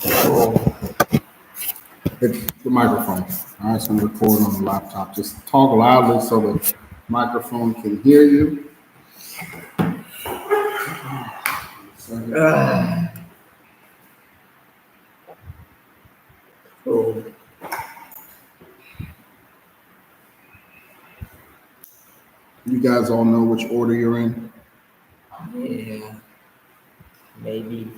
Oh, It's the microphone. All right, so I'm recording on the laptop. Just talk loudly so the microphone can hear you. ah, oh, You guys all know which order you're in. yeah, maybe.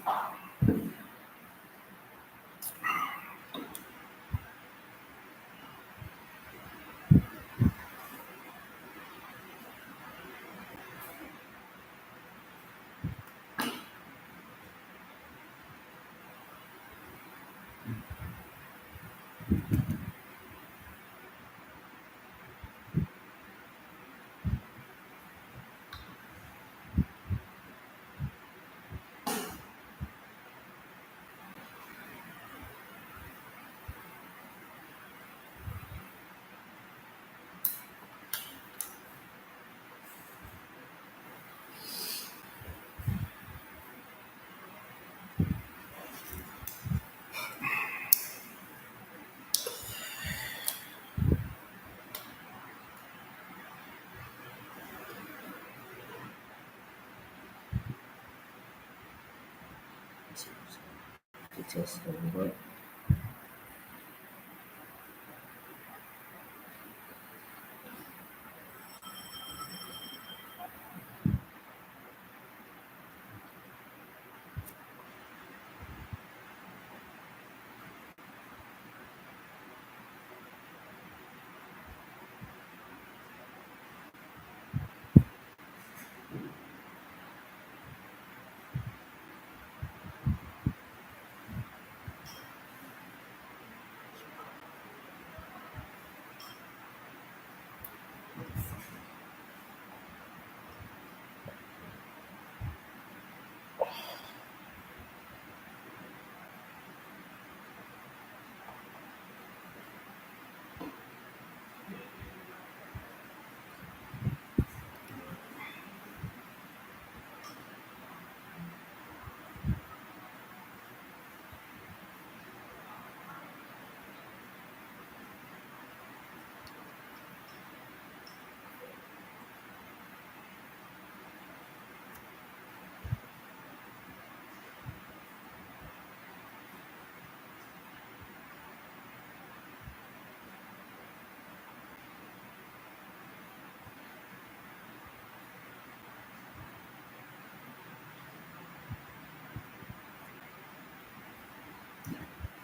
Just what?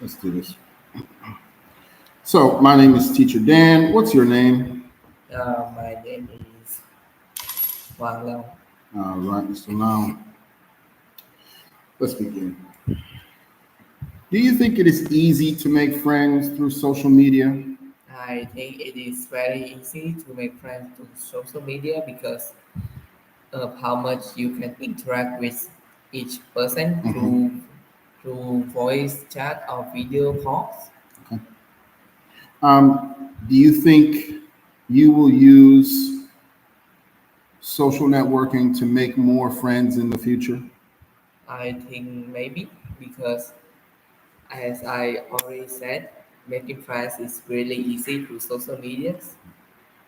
Let's do this. So, my name is Teacher Dan. What's your name? My name is Wang Long. All right, Mr. Lau. Let's begin. Do you think it is easy to make friends through social media? I think it is very easy to make friends through social media because of how much you can interact with each person Mhm. through voice chat or video calls. Okay. Do you think you will use social networking to make more friends in the future? I think maybe because as I already said, making friends is really easy through social medias,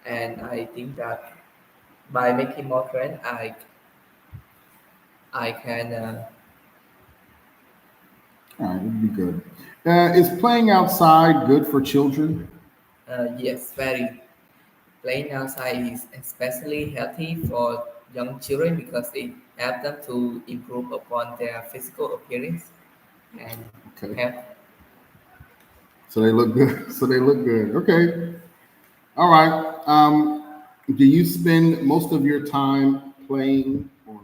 and I think that by making more friends, I can All right, would be good. Is playing outside good for children? yes, very playing outside is especially healthy for young children because it helps them to improve upon their physical appearance and Okay, health. so they look good. So they look good. Okay. All right. Do you spend most of your time playing or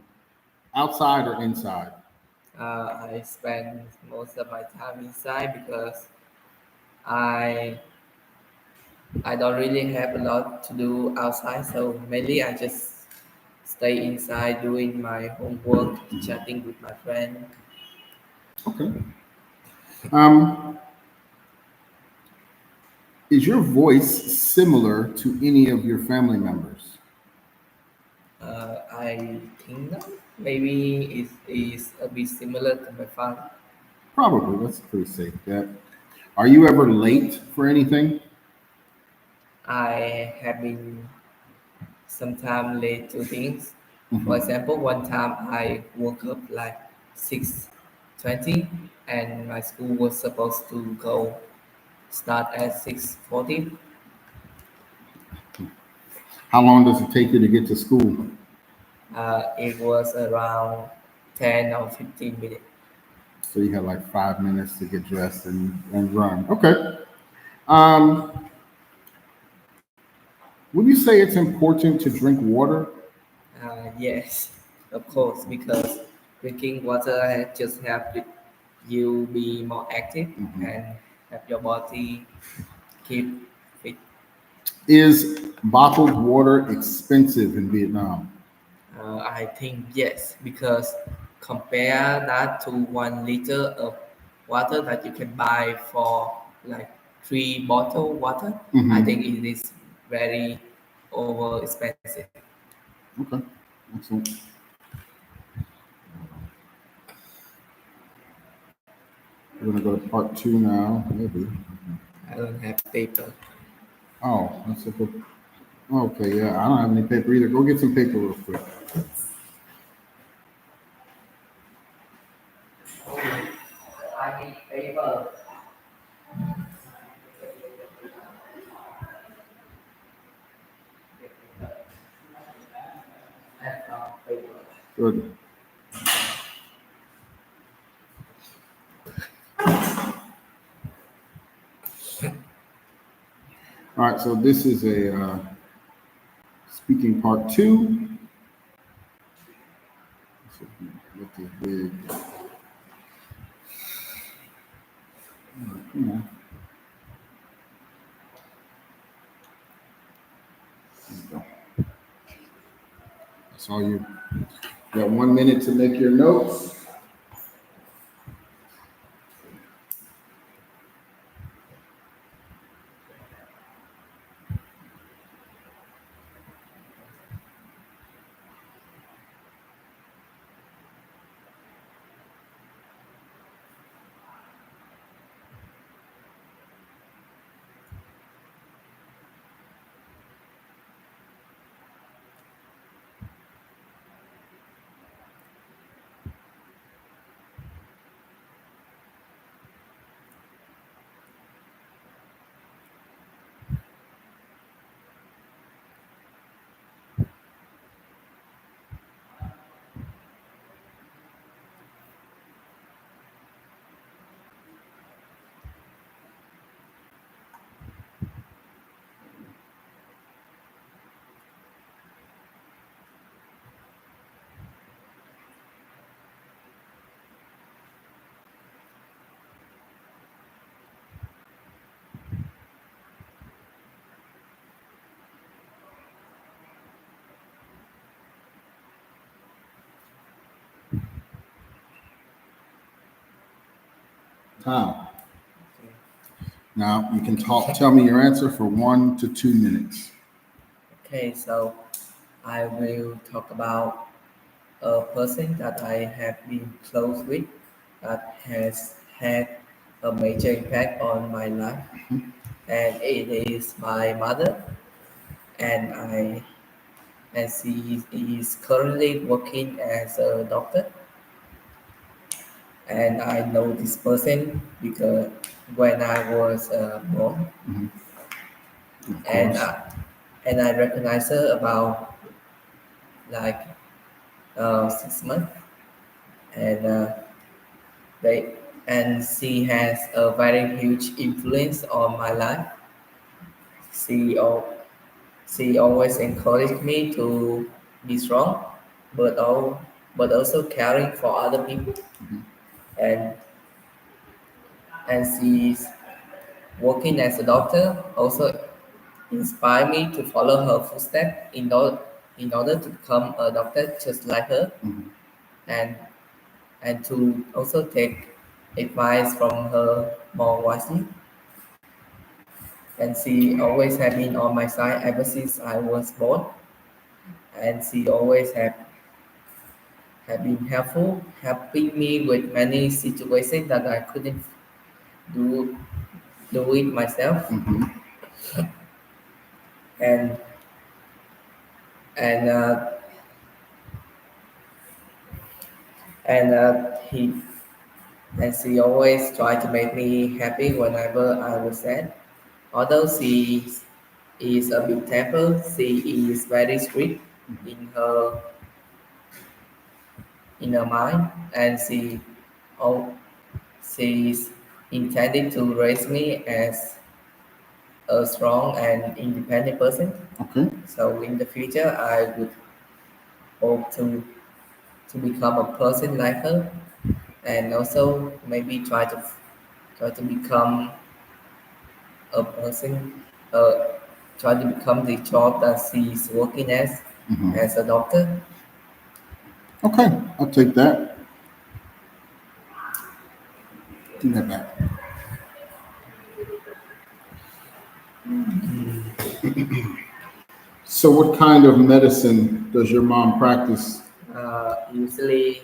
outside or inside? I spend most of my time inside because I I don't really have a lot to do outside, so mainly I just stay inside doing my homework, chatting with my friend. Okay. Um, is your voice similar to any of your family members? I think no. Maybe it is a bit similar to my father. Probably. That's a pretty safe bet. Are you ever late for anything? I have been sometime late to things. For Hmm. example, one time I woke up like 6:20 and my school was supposed to go start at 6:40. How long does it take you to get to school? It was around 10 or 15 minutes. So you had like 5 minutes to get dressed and run. Okay. Um, would you say it's important to drink water? Yes, of course, because drinking water just help you be more active Mhm. and have your body keep fit. Is bottled water expensive in Vietnam? I think yes, because compare that to 1 liter of water that you can buy for like 3 bottle water, I think Hmm. it is very over expensive. Okay. Excellent. We're gonna go to part two now, maybe. I don't have paper. Oh, that's a good. Okay, yeah, I don't have any paper either. Go get some paper real quick. I need paper. That's not paper. Good. All right, so this is a speaking part two. So get this big. Come on, there you go. That's all you. Got 1 minute to make your notes. Time. Okay. Now you can talk. Tell me your answer for 1 to 2 minutes. Okay, so I will talk about a person that I have been close with that has had a major impact on my life, and it is my mother. And I and she is currently working as a doctor. And I know this person because when I was born, Of and course. I, and I recognize her about like 6 months, and they and she has a very huge influence on my life. She al- she always encouraged me to be strong, but also caring for other people, and she's working as a doctor also inspired me to follow her footsteps in order to become a doctor just like her, Mhm. and to also take advice from her more wisely. And she always have been on my side ever since I was born, and she always have been helpful, helping me with many situations that I couldn't do do it myself. Hmm. And and uh, he and she always tried to make me happy whenever I was sad. Although she is a bit temper, she is very strict in her in her mind, and oh, she is intended to raise me as a strong and independent person. Okay. So in the future, I would hope to become a person like her, and also maybe try to become a person, uh, try to become the job that she's working Hmm. as a doctor. Okay, I'll take that. Give that back. So, what kind of medicine does your mom practice? Usually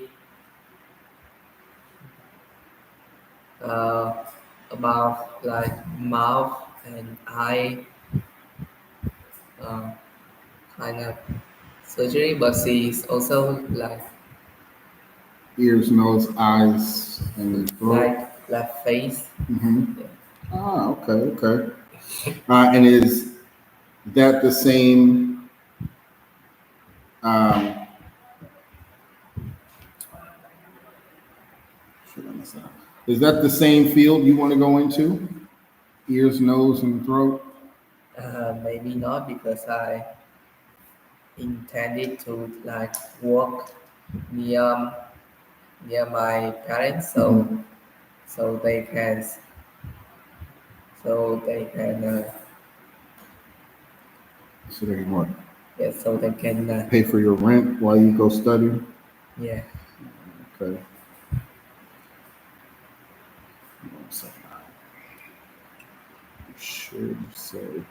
uh, about like mouth and eye uh, kind of surgery, but she's also Ears, nose, eyes, and throat. like face. Hmm. Yeah. Ah, okay, okay. And is that the same? Um, shit, I messed that up. Is that the same field you want to go into? Ears, nose, and throat. Maybe not because I intended to like work near near my parents, Hmm. so they can so they can So they can what? yeah, so they can Pay for your rent while you go study. yeah. Okay. One second. I should say.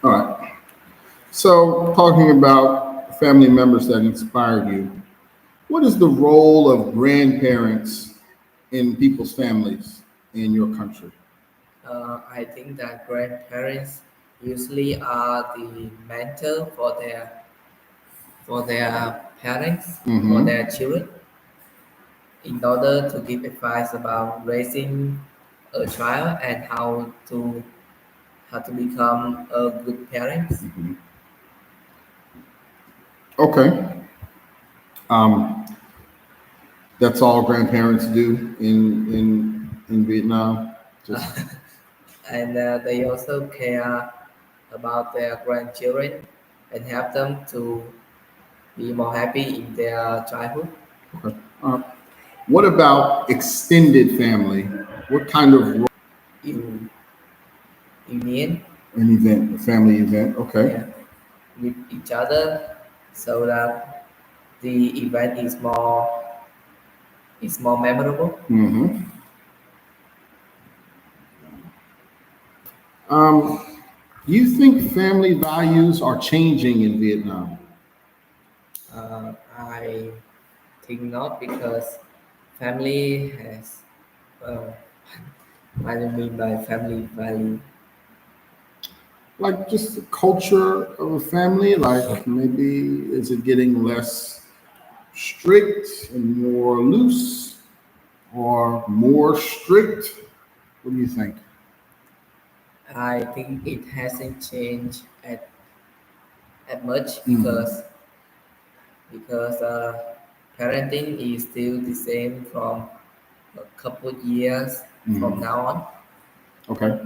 All right. So, talking about family members that inspired you, what is the role of grandparents in people's families in your country? I think that grandparents usually are the mentor for their parents, for Mm-hmm. their children, in order to give advice about raising a child and how to become a good parents. Hmm. Okay. Um, that's all grandparents do in Vietnam. Just And they also care about their grandchildren and help them to be more happy in their childhood. okay. What about extended family? What kind of You you need an event, a family event? Okay. yeah with each other so that the event is more memorable. Mm-hmm. Um, do you think family values are changing in Vietnam? I think not because family has well, what do you mean by family value? Like just the culture of a family? Like maybe is it getting less strict and more loose or more strict? What do you think? I think it hasn't changed at much Mm-hmm. because parenting is still the same from a couple years from Mm-hmm. now on. Okay.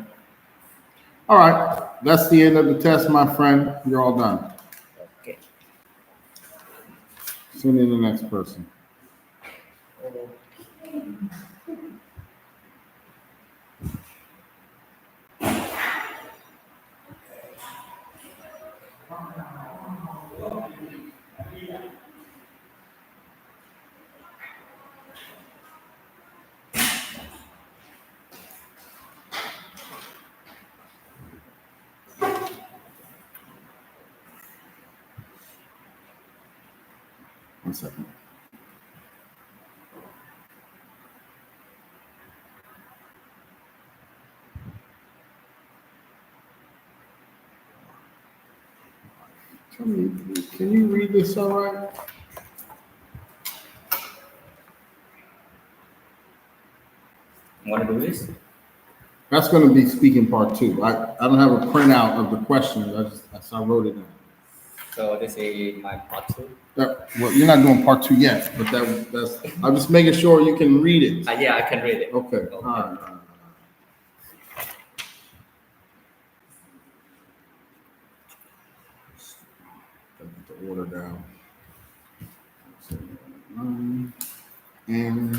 All right. That's the end of the test, my friend. You're all done. Okay. Send in the next person. second. Tell me, can you read this all right? Want to do this? That's going to be speaking part two. I don't have a printout of the questions. I wrote it down. So this is my part two. Well, you're not doing part two yet, but that's. I'm just making sure you can read it. Yeah, I can read it. Okay. All right. Get the order down. And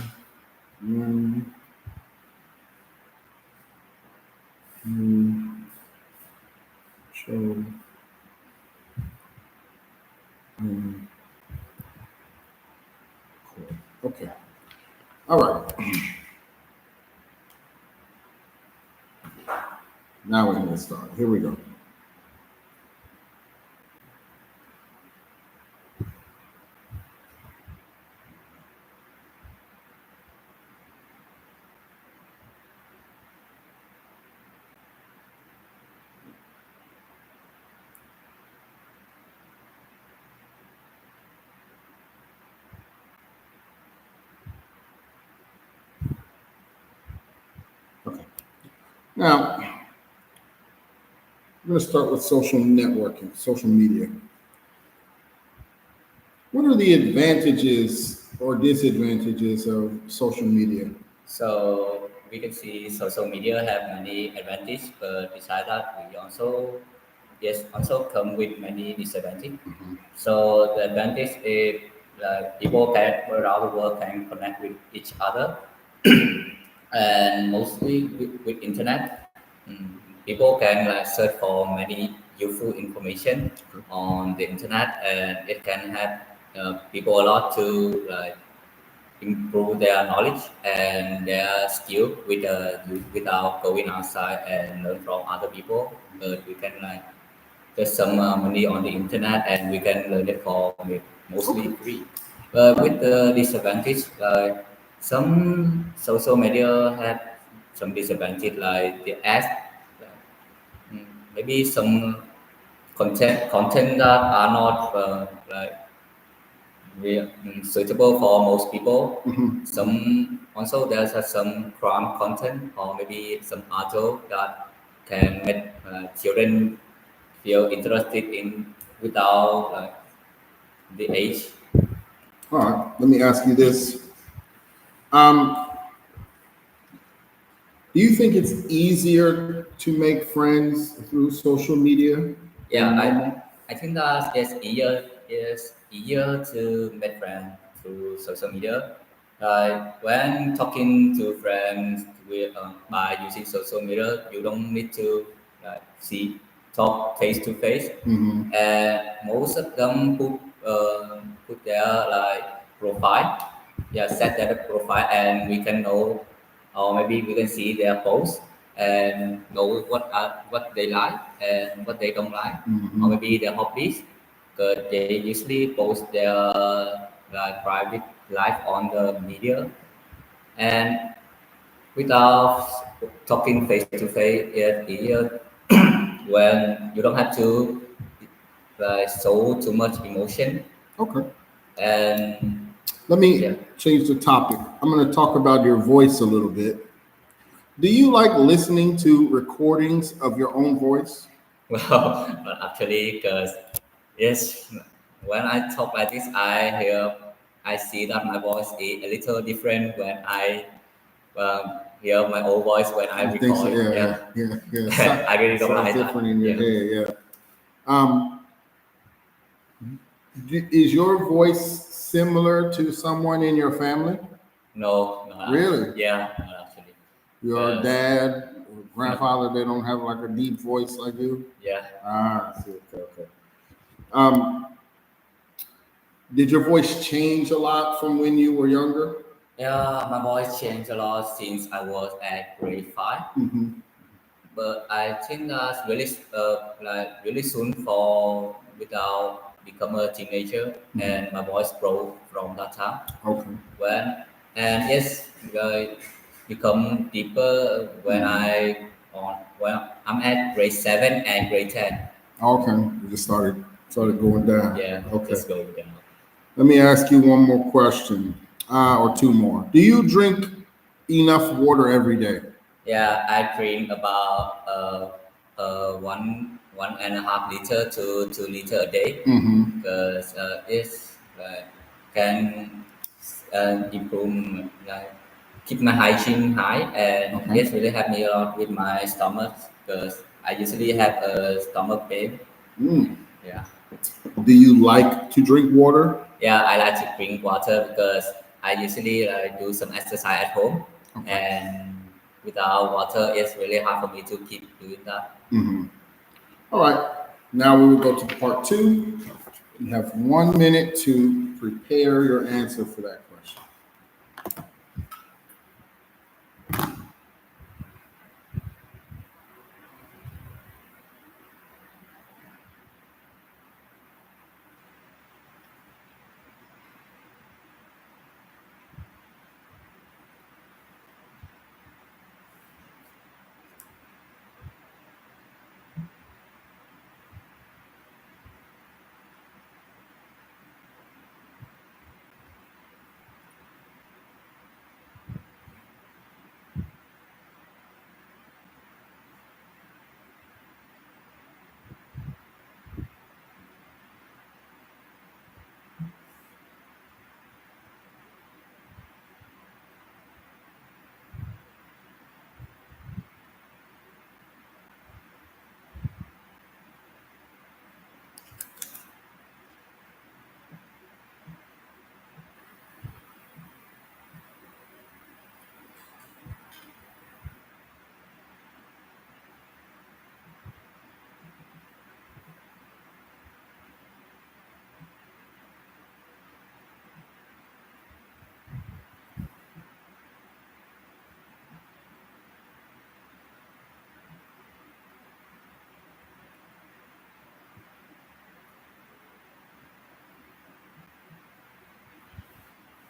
show. Okay. All right. Now we're going to start. Here we go. Okay. Now, I'm going to start with social networking, social media. What are the advantages or disadvantages of social media? So we can see social media have many advantages, but besides that, we also come with many disadvantages. So the advantage is people can around the world can connect with each other, and mostly with internet, people can search for many useful information on the internet, and it can help people a lot to improve their knowledge and their skill without going outside and learn from other people. But we can get some money on the internet and we can learn it for mostly free. But with the disadvantage, some social media have some disadvantage like the ads, mm, maybe some content that are not suitable for most people. Some also there's some crime content or maybe some adult that can make children feel interested in without the age. All right, let me ask you this. Um, do you think it's easier to make friends through social media Yeah, than normal? I think that it's easier to make friends through social media. When talking to friends by using social media, you don't need to see talk face to face. And most of them put their profile, yeah, set their profile, and we can know, or maybe we can see their posts and know what they like and what they don't like, or maybe their hobbies, because they usually post their private life on the media, and without talking face to face, it's easier when you don't have to show too much emotion. Okay. And Let yeah. me change the topic. I'm going to talk about your voice a little bit. Do you like listening to recordings of your own voice? Well, actually, because yes, when I talk like this, I see that my voice is a little different when I hear my own voice when I You think so? record it. Yeah, Yeah, yeah, yeah, yeah. I really It don't sounds like different that. in your Yeah, head. Yeah. Um, is your voice similar to someone in your family? no, no, Really? yeah, no, actually, Your because dad, or grandfather, they don't have like a deep voice like you? yeah. Ah, I see. Okay, okay. Um, did your voice change a lot from when you were younger? Yeah, my voice changed a lot since I was at grade 5. Mm-hmm. But I think that's really really soon for without become a teenager, and my voice broke from that time. Okay. When and yes, become deeper when when I'm at grade 7 and grade 10. Okay. You just started going down. Yeah, Okay. just go down. Let me ask you one more question, or two more. Do you drink enough water every day? Yeah, I drink about 1.5 liter to 2 liter a day Mm-hmm. because it's can improve keep my hygiene high, and Okay. it's really help me a lot with my stomach because I usually have a stomach pain. Mm. Yeah. Do you like to drink water? Yeah, I like to drink water because I usually do some exercise at home, Okay. and without water, it's really hard for me to keep doing that. Mm-hmm. All right. Now we will go to part two. You have 1 minute to prepare your answer for that question.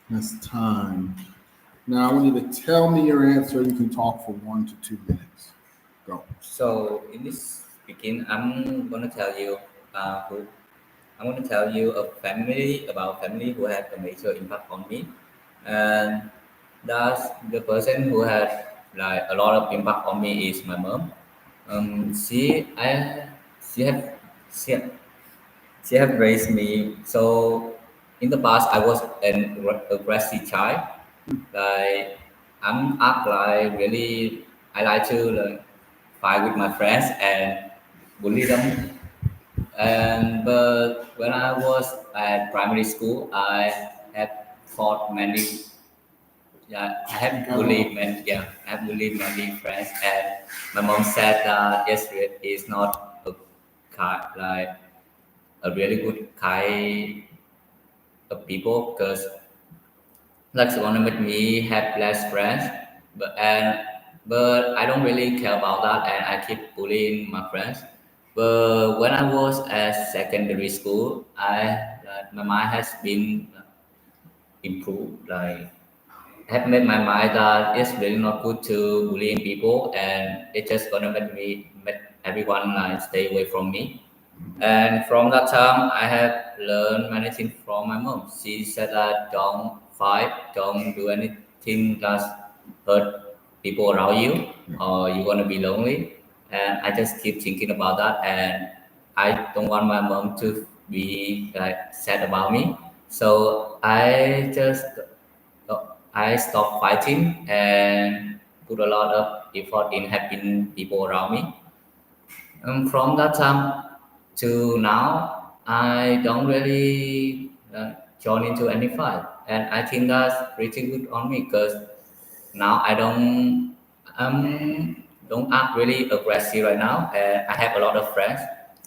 That's time. Now I want you to tell me your answer. You can talk for 1 to 2 minutes. Go. So in this begin, I'm gonna tell you a family about family who had a major impact on me, and that's the person who had like a lot of impact on me is my mom. She I she had, she have raised me. So in the past, I was an aggressive child. Like I'm act like really I like to fight with my friends and bully them. And but when I was at primary school, I had fought many. Yeah, I have bullied many. Yeah, I have bullied many friends, and my mom said that yes, it is not a like a really good kind of people because like wanna make me have less friends, but I don't really care about that, and I keep bullying my friends. But when I was at secondary school, my mind has been improved. Like I have made my mind that it's really not good to bullying people, and it's just gonna make everyone like stay away from me. And from that time, I have learned many things from my mom. She said that don't fight, don't do anything that hurt people around you, or you're gonna be lonely. And I just keep thinking about that, and I don't want my mom to be like sad about me. So I stopped fighting and put a lot of effort in helping people around me. From that time to now, I don't really join into any fight, and I think that's pretty good on me because now don't act really aggressive right now, and I have a lot of friends.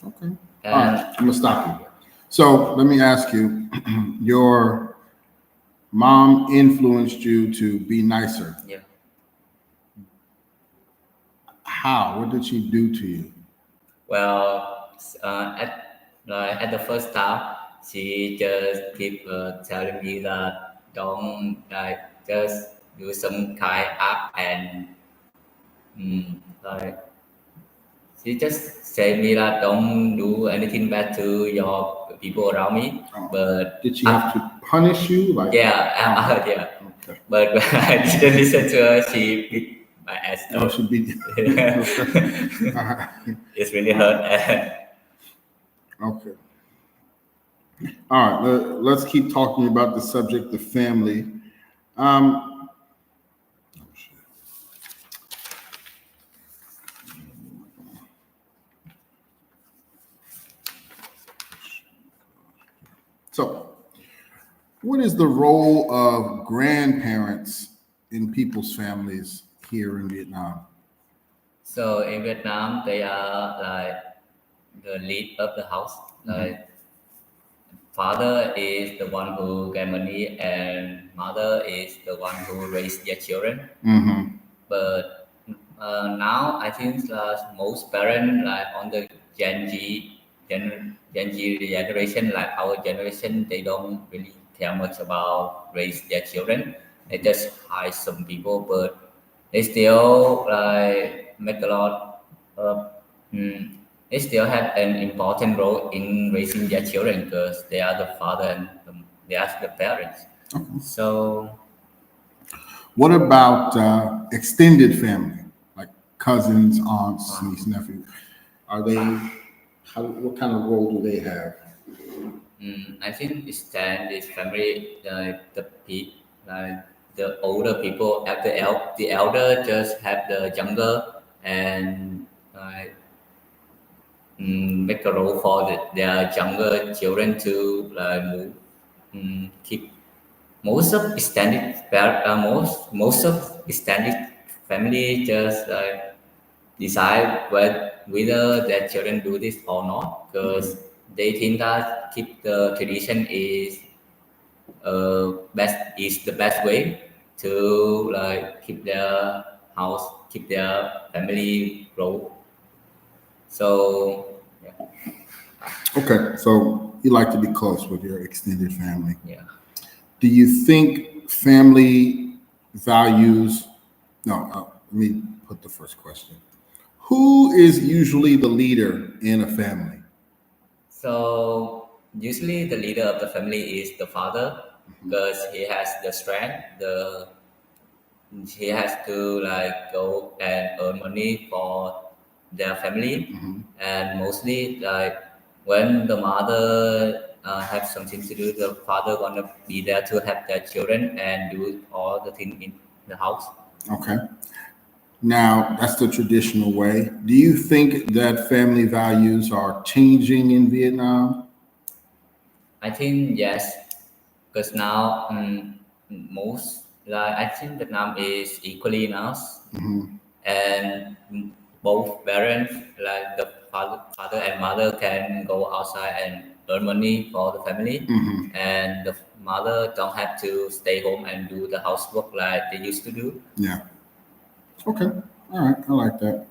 Okay. All right. And I'm gonna stop you. So let me ask you: your mom influenced you to be nicer. yeah, How? What did she do to you? well, at the first time, she just keep telling me that don't like just do some kind act and like she just say me that don't do anything bad to your people around me. Oh. But Did she have to punish you? Like, yeah, yeah. okay. But when I didn't listen to her, she beat my ass. Oh, she beat you. Okay. All right. It's really hurt. Okay. All right. Let's keep talking about the subject of family. Oh, shit. So, what is the role of grandparents in people's families here in Vietnam? So in Vietnam, they are like the lead of the house. Like father is the one who get money, and mother is the one who raise their children. Mm-hmm. But now I think that most parents like on the Gen Z generation, like our generation, they don't really care much about raise their children. They just hire some people, but they still like make a lot of. They still have an important role in raising their children because they are the father and they are the parents. So What about extended family, like cousins, aunts, niece, nephew? Are they? What kind of role do they have? I think it's stand is family like the older people at the elder just have the younger and make a role for their younger children to like move keep most of most of extended family just decide whether their children do this or not because they think that keep the tradition is the best way to like keep their house, keep their family grow. So yeah, Okay, so you like to be close with your extended family. yeah. Do you think family values? No, let me put the first question. Who is usually the leader in a family? So usually the leader of the family is the father because he has the strength. He has to like go and earn money for their family, and mostly like when the mother have something to do, the father gonna be there to help their children and do all the thing in the house. Okay. Now, that's the traditional way. Do you think that family values are changing in Vietnam? I think yes, because now most like I think Vietnam is equally now, and both parents like the father and mother can go outside and earn money for the family, and the mother don't have to stay home and do the housework like they used to do. Yeah. Okay. All right. I like that.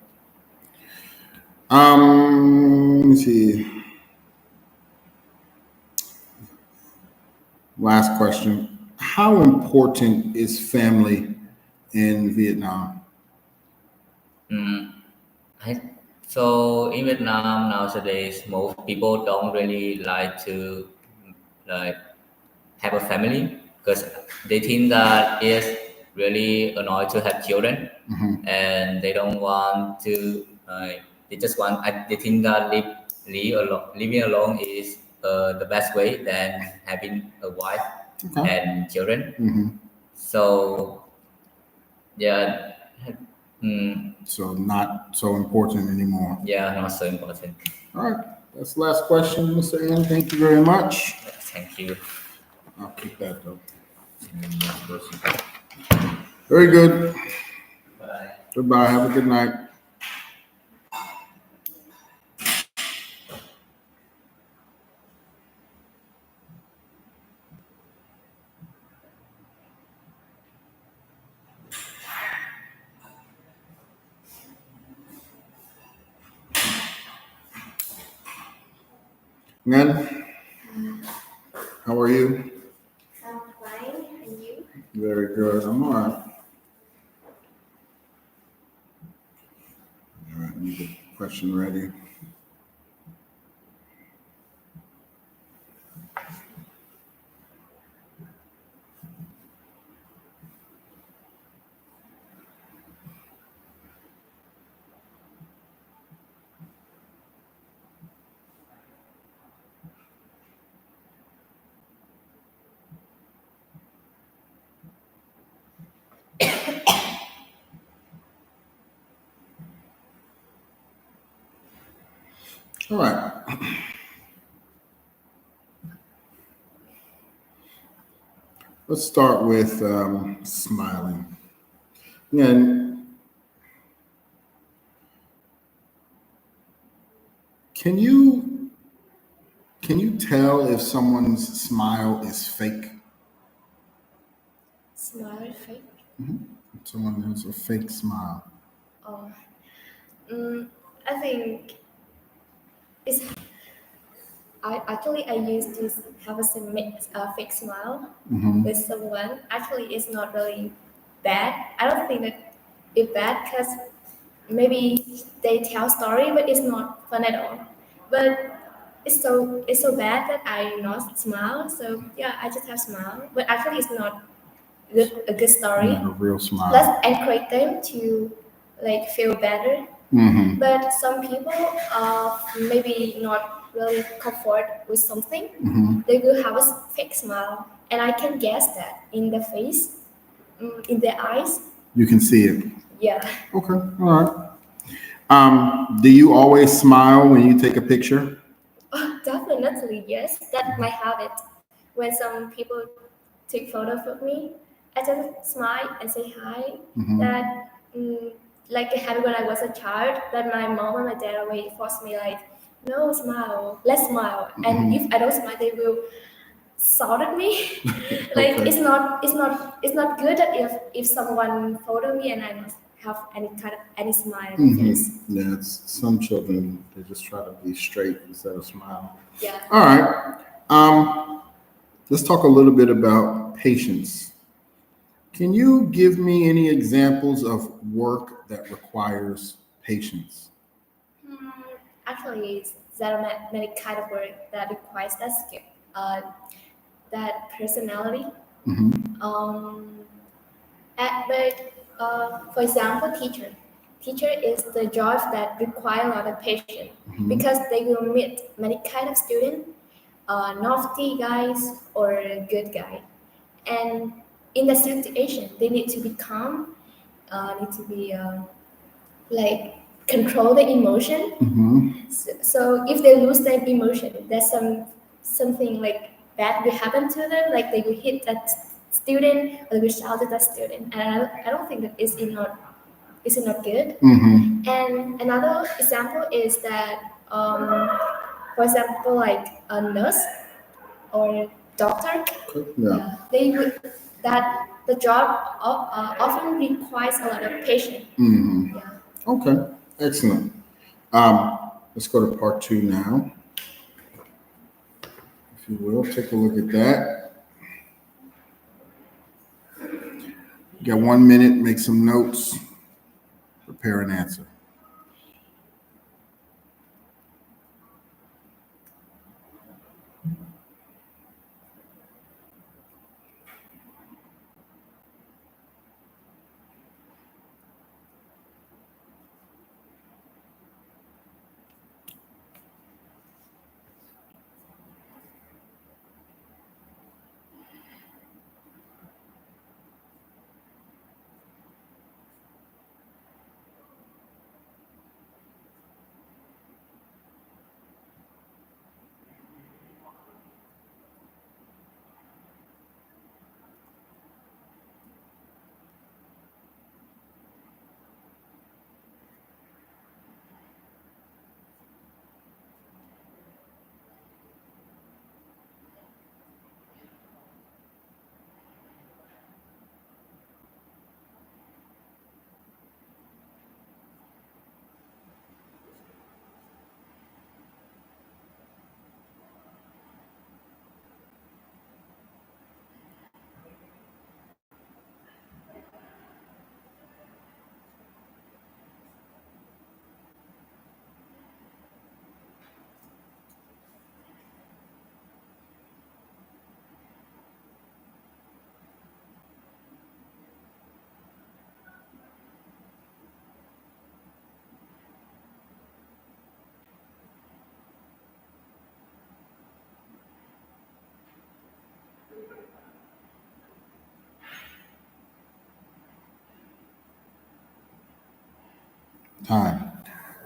Let me see. Last question. How important is family in Vietnam? I, so in Vietnam nowadays, most people don't really like to like have a family because they think that it's really annoying to have children, and they don't want to. They just want. They think that living alone is the best way than having a wife Okay. and children. So yeah, So not so important anymore. yeah, not so important. All right. That's the last question, Mr. N. Thank you very much. Thank you. I'll keep that though. Very good. Bye. Goodbye. Have a good night. Ngan. How are you? I'm fine, and you? Very good. I'm all right. All right, let me get the question ready. All right. Let's start with smiling. And can you can you tell if someone's smile is fake? Smile fake? Someone has a fake smile. Oh, I think it's. I used to have a fake smile with someone. Actually, it's not really bad. I don't think that it's bad because maybe they tell story, but it's not fun at all. But it's so bad that I not smile. So yeah, I just have smile. But actually, it's not a good story. Not a real smile. Let's encourage them to like feel better. Mm-hmm. But some people maybe not really comfort with something. They will have a fake smile, and I can guess that in the face, in their eyes. You can see it. Yeah. Okay. All right. Do you always smile when you take a picture? Oh, definitely, yes. That's my habit. When some people take photos of me, I just smile and say hi. That like it happened when I was a child. That my mom and my dad always forced me like, no smile, let's smile. And if I don't smile, they will shout at me. Like Okay. it's not good that if someone photo me and I must have any smile on my face. Yeah, it's some children they just try to be straight instead of smile. Yeah. All right. Let's talk a little bit about patience. Can you give me any examples of work that requires patience? Hmm, Actually, there are many kind of work that requires that skill, uh, that personality. Um, but for example, teacher. Teacher is the job that require a lot of patience because they will meet many kind of students, naughty guys or good guy, and in the situation they need to be calm, need to be like control the emotion. So if they lose their emotion, there's something like bad will happen to them, like they will hit that student or they will shout at that student, and I don't think that is not good. And another example is that, for example, like a nurse or doctor, Yeah. they would that the job often requires a lot of patience. Yeah. Okay. Excellent. Let's go to part two now, if you will. Take a look at that. You got 1 minute, make some notes, prepare an answer. time.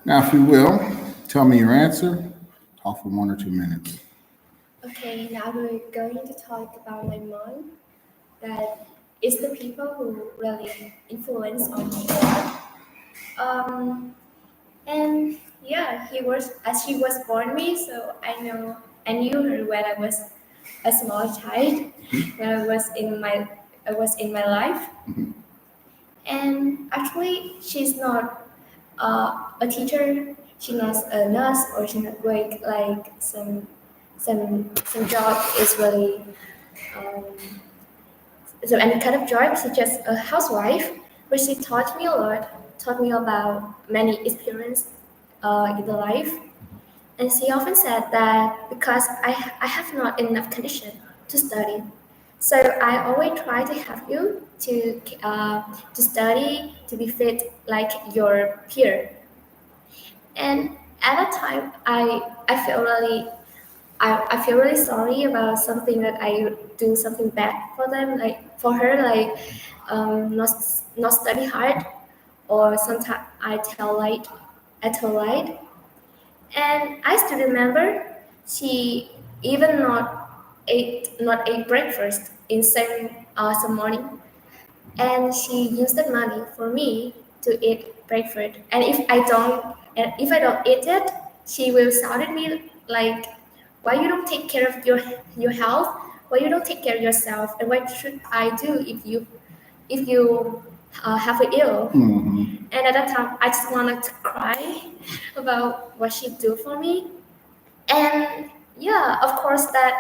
Now, if you will, tell me your answer. Talk for 1 or 2 minutes. Okay, now we're going to talk about my mom. That is the people who really influence on me a lot. Um, and yeah, she was born me, so I knew her when I was a small child, when I was in my life. And actually, she's not a teacher. She's not a nurse, or she's not like some job is really um, so any kind of job. She's just a housewife, but she taught me a lot. Taught me about many experience in the life. And she often said that because I have not enough condition to study, so I always try to help you to study, to be fit like your peer. And at that time, I feel really I feel really sorry about something that I do something bad for them, like for her, like not study hard, or sometimes I tell light. And I still remember she even not ate breakfast in some morning, and she used the money for me to eat breakfast. And if I don't eat it, she will shout at me like, "Why you don't take care of your health? Why you don't take care of yourself? And what should I do if you have a ill?" Mm-hmm. And at that time, I just wanted to cry about what she do for me. And yeah, of course, that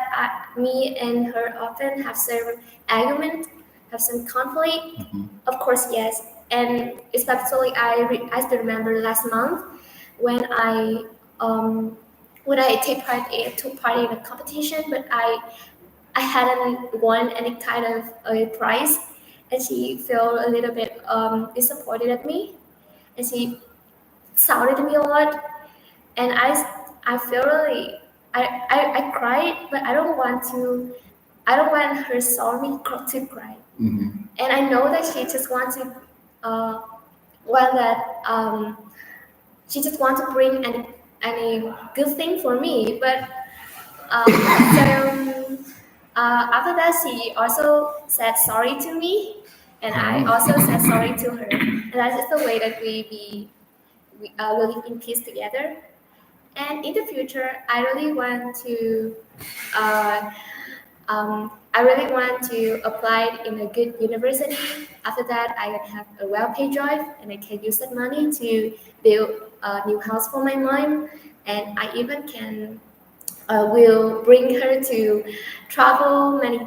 me and her often have some argument, have some conflict. Mm-hmm. Of course, yes. And especially, I still remember last month when um, I took part in a competition, but I hadn't won any kind of a prize, and she felt a little bit disappointed at me, and she shouted at me a lot, and I feel really I cried, but I don't want her saw me to cry, Mm-hmm. and I know that she just wants to uh want that she just wants to bring any good thing for me, but after that she also said sorry to me, and I also said sorry to her, and that's just the way that we live in peace together. And in the future, uh, I really want to apply in a good university. After that, I can have a well-paid job, and I can use that money to build a new house for my mom. And I even can will bring her to travel many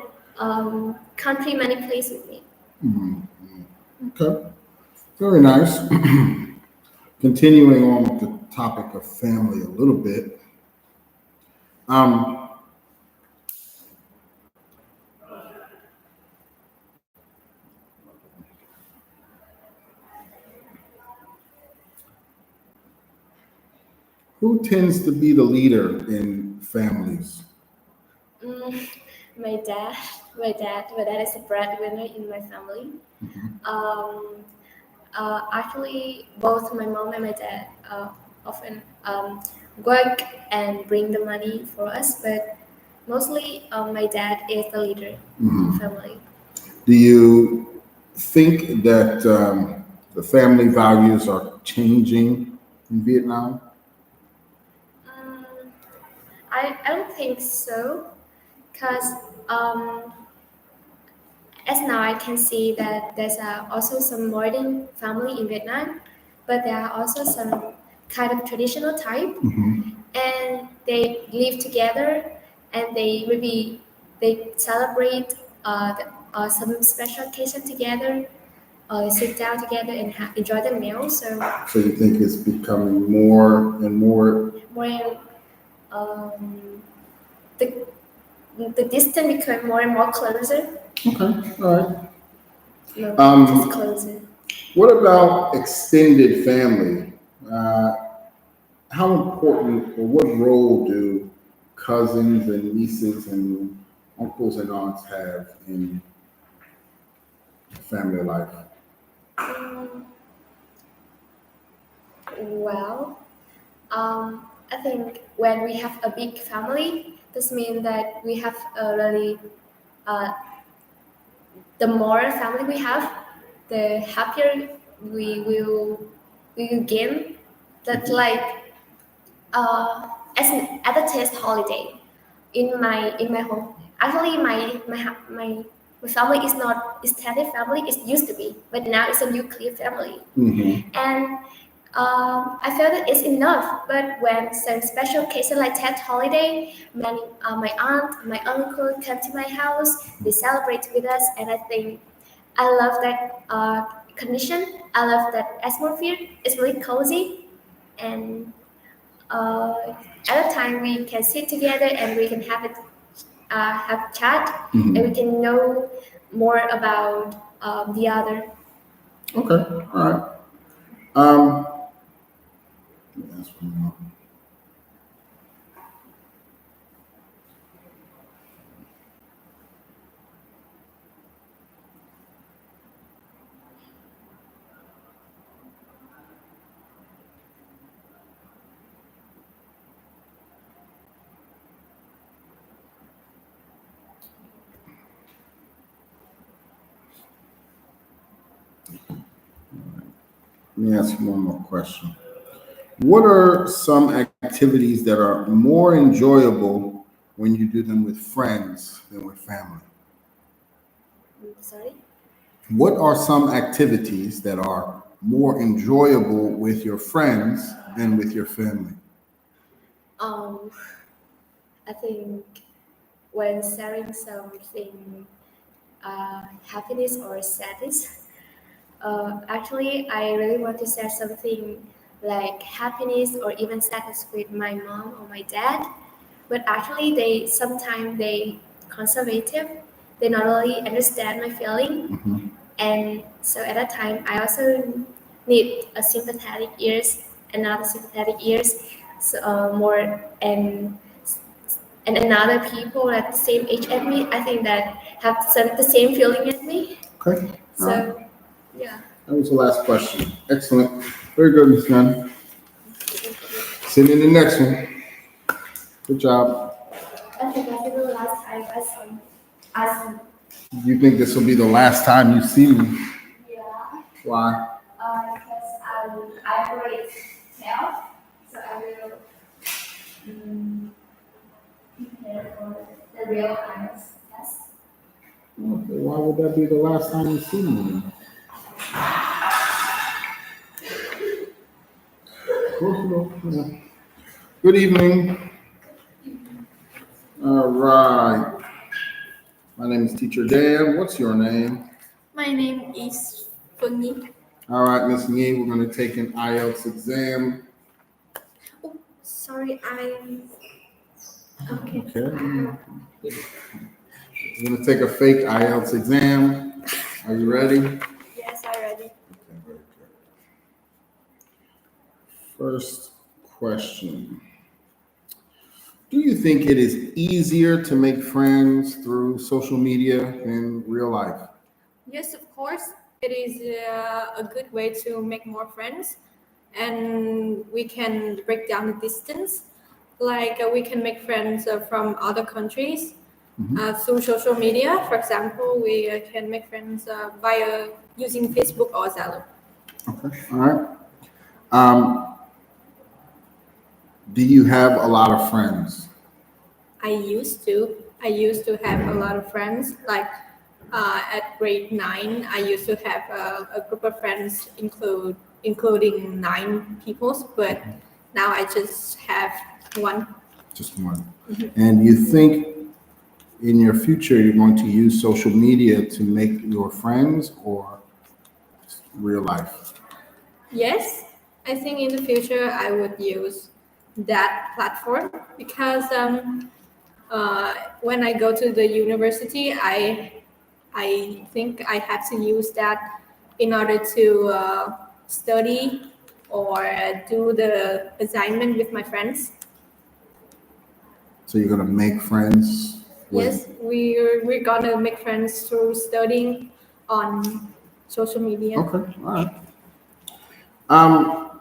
country, many places with me. Mm-hmm. Okay. Very nice. Continuing on with the topic of family a little bit. Um, who tends to be the leader in families? Mm, my dad, my dad is a breadwinner in my family. Mm-hmm. Actually, both my mom and my dad often work and bring the money for us, but mostly my dad is the leader in Mm-hmm. family. Do you think that the family values are changing in Vietnam? Mm, I don't think so, because um, as now I can see that there's also some modern family in Vietnam, but there are also some kind of traditional type, Mm-hmm. and they live together, and they celebrate some special occasion together, sit down together and enjoy the meal. So So you think it's becoming more and more? more um, the the distance become more and more closer. Okay, all right. No, just Um, closer. what about extended family? Uh, how important or what role do cousins and nieces and uncles and aunts have in family life? Um, Well, I think when we have a big family, this means that we have a really, uh, the more family we have, the happier we will we will gain. That's like as at a test holiday in my home. Actually, my family is not extended family. It used to be, but now it's a nuclear family. Mm-hmm. And I felt that it's enough. But when some special occasion like Tet holiday, my aunt, my uncle come to my house, they celebrate with us, and I think I love that condition. I love that atmosphere. It's really cozy, and at a time we can sit together and we can have chat, and we Mm-hmm. can know more about the other. Okay. All right. Um, let me ask one more. Let me ask you one more question. What are some activities that are more enjoyable when you do them with friends than with family? Sorry. What are some activities that are more enjoyable with your friends than with your family? Um, I think when sharing something, happiness or sadness. Actually, I really want to share something like happiness or even sadness with my mom or my dad. But actually, they sometimes they conservative. They not really understand my feeling, Mhm. and so at that time, I also need a sympathetic ears, another sympathetic ears, so, more and another people at the same age as me. I think that have the same feeling as me. Okay. All right. So yeah. That was the last question. Excellent. Very good, Ms. Gunn. Thank you. Send in the next one. Good job. I think that's the last time I saw. You think this will be the last time you see me? Yeah. Why? Because I already tell, so I will prepare for the real honors test. Okay, why would that be the last time you see me? Of course you don't. Yeah. Good evening. All right. My name is Teacher Dan. What's your name? My name is Funny. All right, Miss Yee, we're going to take an IELTS exam. Oh, sorry, okay. Okay. We're going to take a fake IELTS exam. Are you ready? Yes, I'm ready. Okay, very good. First question. Do you think it is easier to make friends through social media than real life? Yes, of course. It is a good way to make more friends, and we can break down the distance. Like we can make friends from other countries through social media. For example, we can make friends via using Facebook or Zalo. Okay, all right. Um, do you have a lot of friends? I used to. I used to have a lot of friends. Like at grade 9, I used to have a group of friends including 9 people. But now I just have one. Just one. And you think in your future you're going to use social media to make your friends or real life? Yes, I think in the future I would use that platform because when I go to the university, I think I have to use that in order to study or do the assignment with my friends. So you're going to make friends with. Yes, we're gonna make friends through studying on social media. Okay, all right. Um,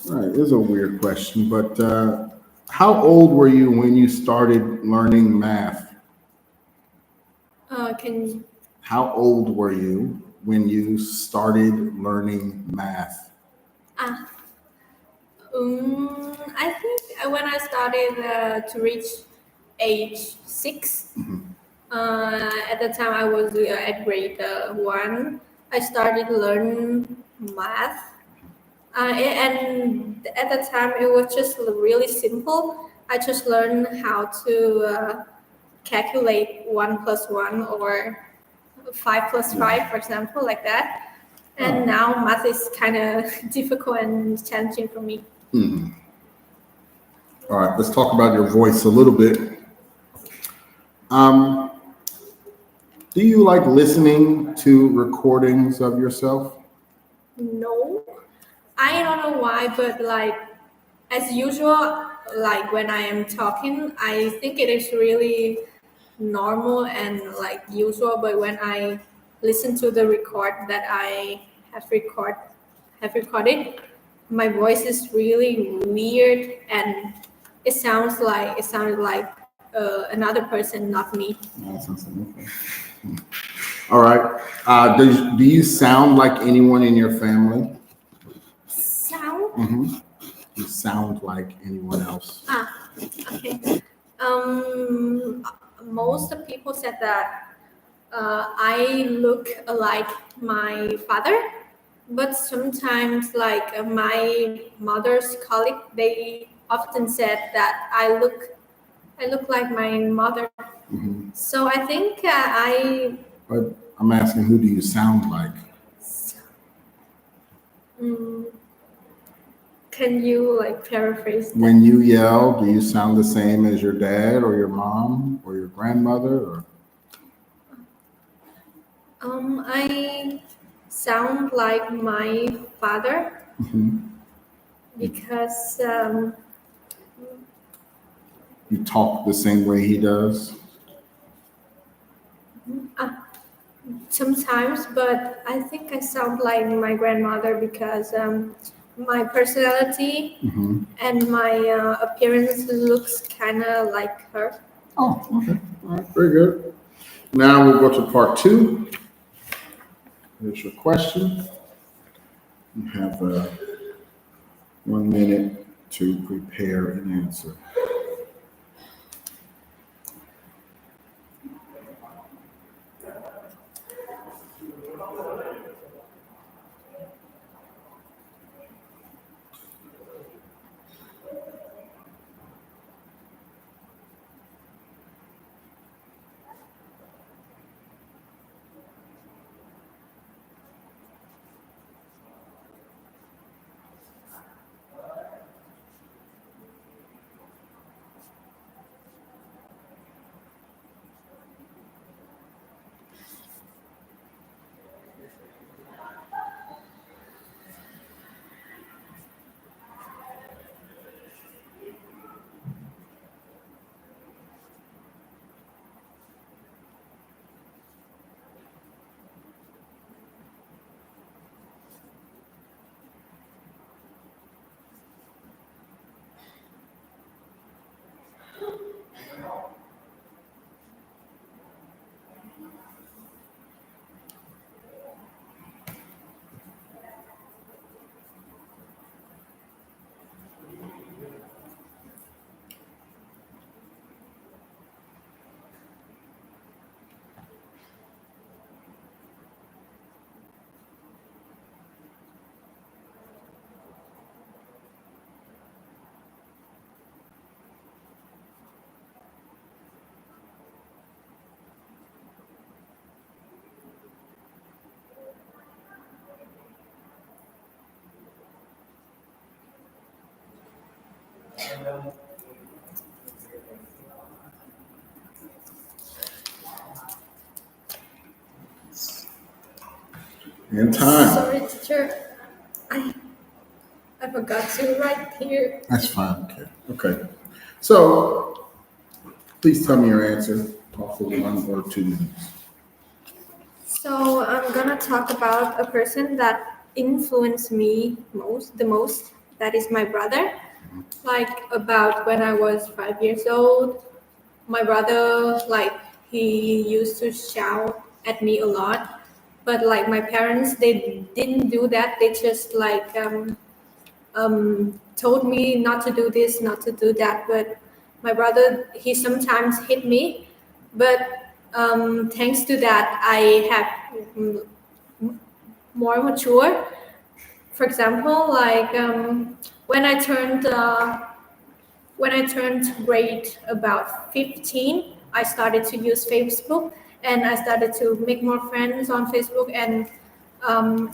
All right, this is a weird question, but how old were you when you started learning math? Can How old were you when you started learning math? ah I think when I started to reach age 6, at the time I was at grade 1, I started learn math. And at the time it was just really simple. I just learned how to calculate 1 plus 1 or 5 plus 5, for example, like that. And Oh. now math is kind of difficult and challenging for me. All right, let's talk about your voice a little bit. Um, do you like listening to recordings of yourself? No, I don't know why, but like as usual, like when I am talking, I think it is really normal and like usual. But when I listen to the record that I have recorded, my voice is really weird and it sounded like another person, not me. Okay. All right. Do you sound like anyone in your family? Sound? Mm-hmm. You sound like anyone else? Okay. Most of people said that I look like my father, but sometimes, like my mother's colleague, they often said that I look like my mother. Mm-hmm. So I think I. But I'm asking, who do you sound like? Mm, can you like paraphrase that? When you yell, do you sound the same as your dad or your mom or your grandmother? Or? I sound like my father Mm-hmm. because You talk the same way he does? sometimes, but I think I sound like my grandmother because my personality Mm-hmm. and my appearance looks kind of like her. Oh, okay. All right, very good. Now we'll go to part 2. Here's your question. You have 1 minute to prepare an answer. And time. Sorry, teacher. I I forgot to write here. That's fine. Okay. Okay. So please tell me your answer. Talk for 1 or 2 minutes. So I'm gonna talk about a person that influenced me the most. that is my brother. Like about when I was 5 years old, my brother like he used to shout at me a lot, but like my parents they didn't do that. They just like told me not to do this, not to do that. But my brother he sometimes hit me, but thanks to that I have more mature. For example, like when I turned grade about 15, I started to use Facebook and I started to make more friends on Facebook and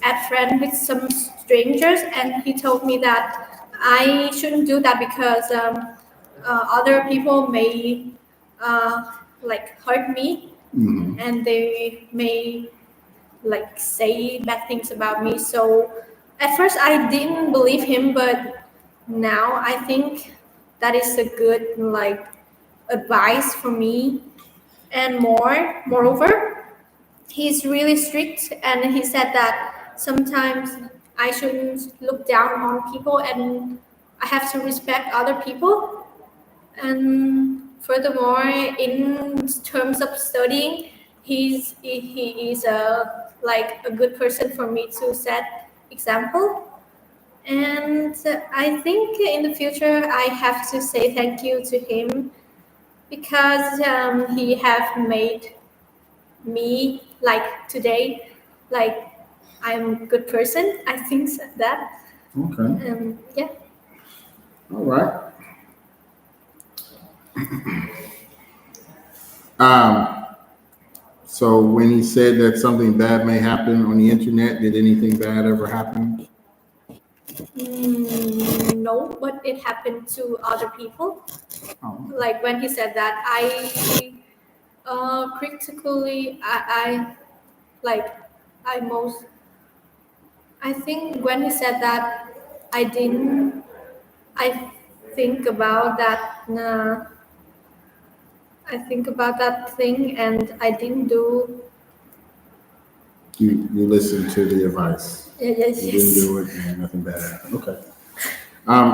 add friends with some strangers. And he told me that I shouldn't do that because other people may like hurt me and they may like say bad things about me. So at first I didn't believe him, but now I think that is a good like advice for me. And moreover, he's really strict and he said that sometimes I shouldn't look down on people and I have to respect other people. And furthermore, in terms of studying, he is a like a good person for me to set example. And I think in the future I have to say thank you to him because he have made me like today, like I'm a good person. I think that. Okay. Yeah. All right. Um, so when he said that something bad may happen on the internet, did anything bad ever happen? No, but it happened to other people. Oh, Like when he said that, I critically, I like, I most, I think when he said that, I didn't, I think about that, I think about that thing and I didn't do, you listened to the advice. yes, You didn't do it, and nothing bad happened. Okay. All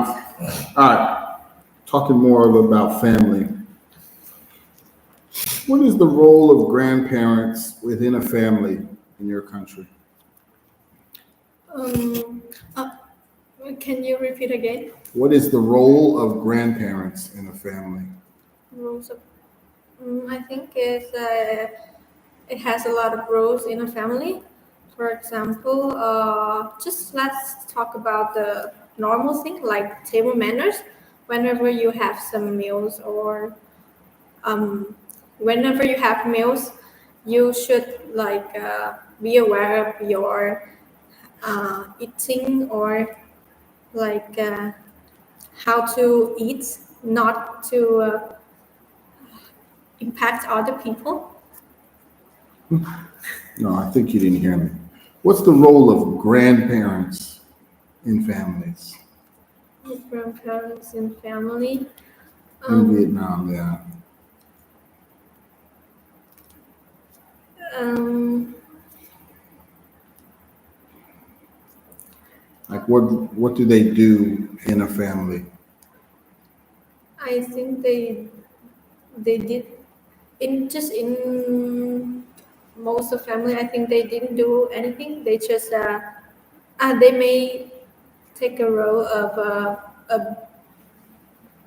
right. Talking more about family. What is the role of grandparents within a family in your country? Um, uh, can you repeat again? What is the role of grandparents in a family? Rules of, I think it has a lot of roles in a family. For example, just let's talk about the normal thing like table manners. Whenever you have some meals or um, whenever you have meals, you should like be aware of your eating or like how to eat, not to impact other people. No, I think you didn't hear me. What's the role of grandparents in families? Grandparents in family. In Vietnam, yeah. Um, Like what do they do in a family? I think they did in most of family. I think they didn't do anything. They just they may take a role of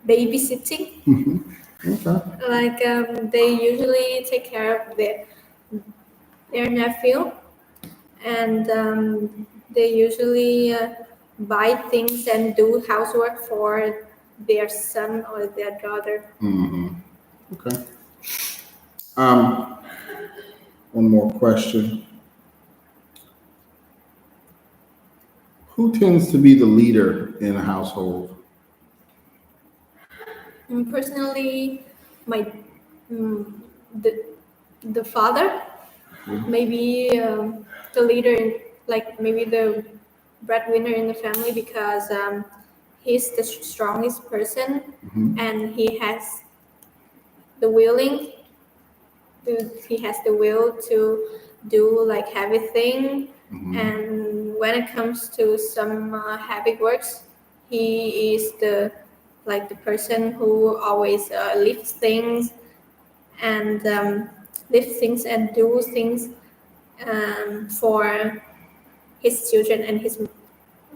babysitting. Okay. Like they usually take care of their nephew, and they usually buy things and do housework for their son or their daughter. Okay. Um, one more question. Who tends to be the leader in a household? Personally, my mm, the the father, maybe the leader, like maybe the breadwinner in the family because he's the strongest person and the willing he has the will to do like heavy thing. And when it comes to some heavy works, he is the person who always lifts things and do things for his children and his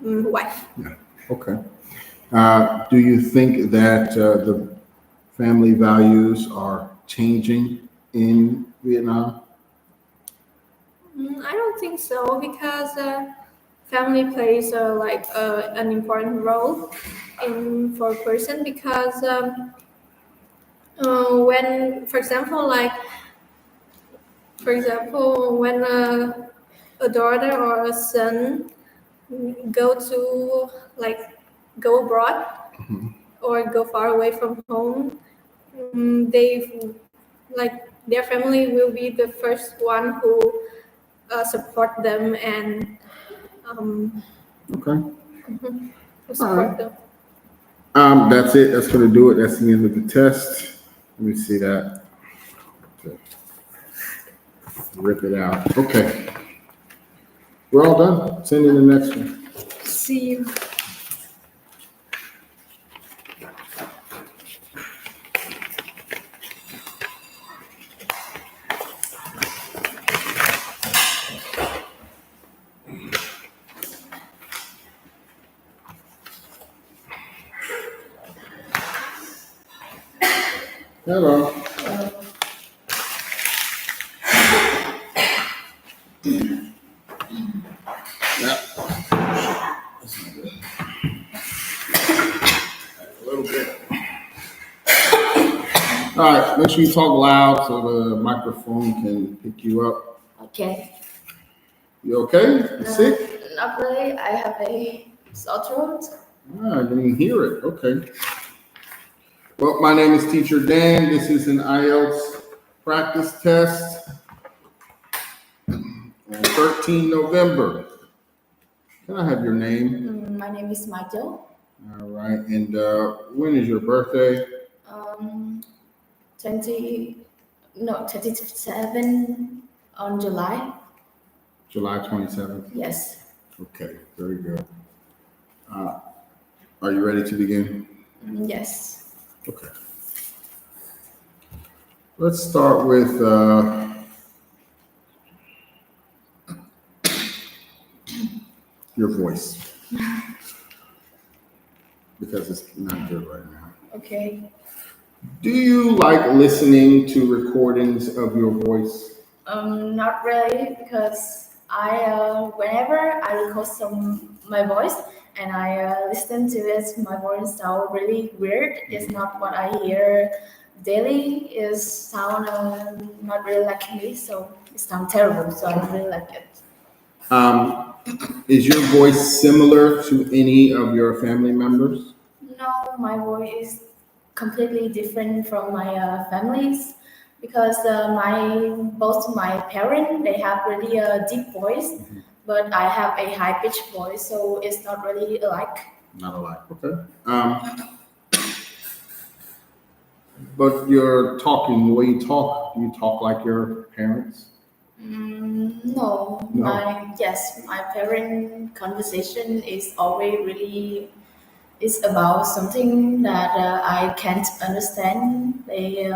wife. Yeah. Okay. Do you think that the family values are changing in Vietnam? I don't think so because family plays an important role in for a person because when, for example, when a daughter or a son go to go abroad or go far away from home, they their family will be the first one who support them and Okay. who support right. them. That's it. That's going to do it. That's the end of the test. Let me see that. Okay. Rip it out. Okay. We're all done. Send in the next one. See you. Hello. Yeah. A little bit. All right. Make sure you talk loud so the microphone can pick you up. Okay. You okay? You sick? Not really. I have a sore throat. I didn't even hear it. Okay. Well, my name is Teacher Dan. This is an IELTS practice test on 13 November. Can I have your name? My name is Michael. All right. And when is your birthday? 27 on July. July 27th. Yes. Okay. Very good. Are you ready to begin? Yes. Okay. Let's start with your voice because it's not good right now. Okay. Do you like listening to recordings of your voice? Not really because whenever I record my voice and I listen to it, my voice sound really weird. It's not what I hear daily. It sound not really like me, so it sounds terrible. So I don't really like it. Is your voice similar to any of your family members? No, my voice is completely different from my family's because both my parents they have really a deep voice, but I have a high pitched voice, so it's not really alike. Not alike. Okay. But you're talking, the way you talk, do you talk like your parents? No, my parent conversation is always really is about something that I can't understand. They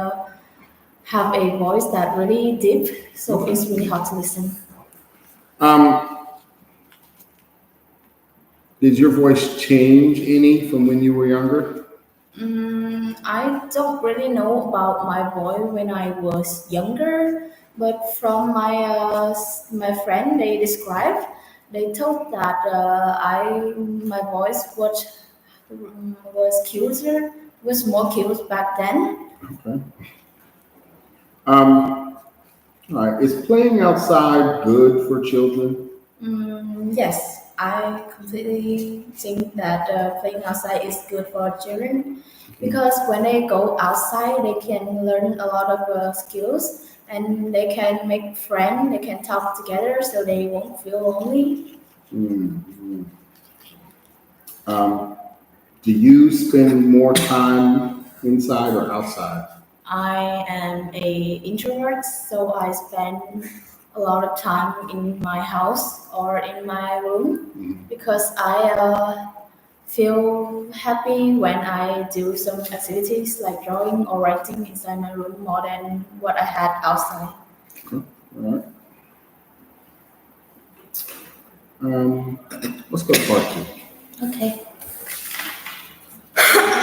have a voice that really deep, so it's really hard to listen. Did your voice change any from when you were younger? I don't really know about my voice when I was younger, but from my friend they described, they told that my voice was more cute back then. Okay. All right. Is playing outside good for children? Yes, I completely think that playing outside is good for children because when they go outside, they can learn a lot of skills and they can make friends, they can talk together so they won't feel lonely. Mm-hmm. Do you spend more time inside or outside? I am a introvert, so I spend a lot of time in my house or in my room because I feel happy when I do some activities like drawing or writing inside my room more than what I had outside. Okay. All right. Let's go part two. Okay.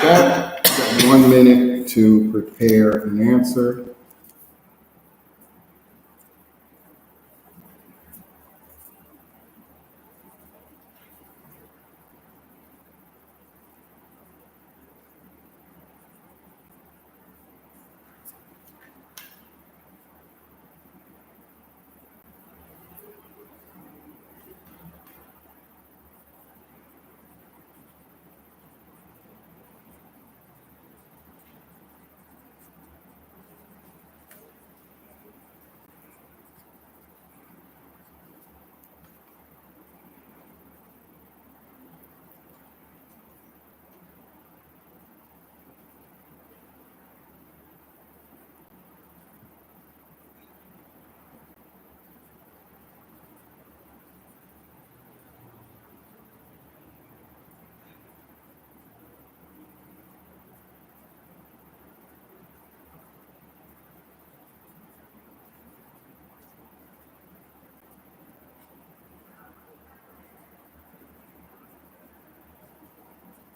Got 1 minute to prepare an answer.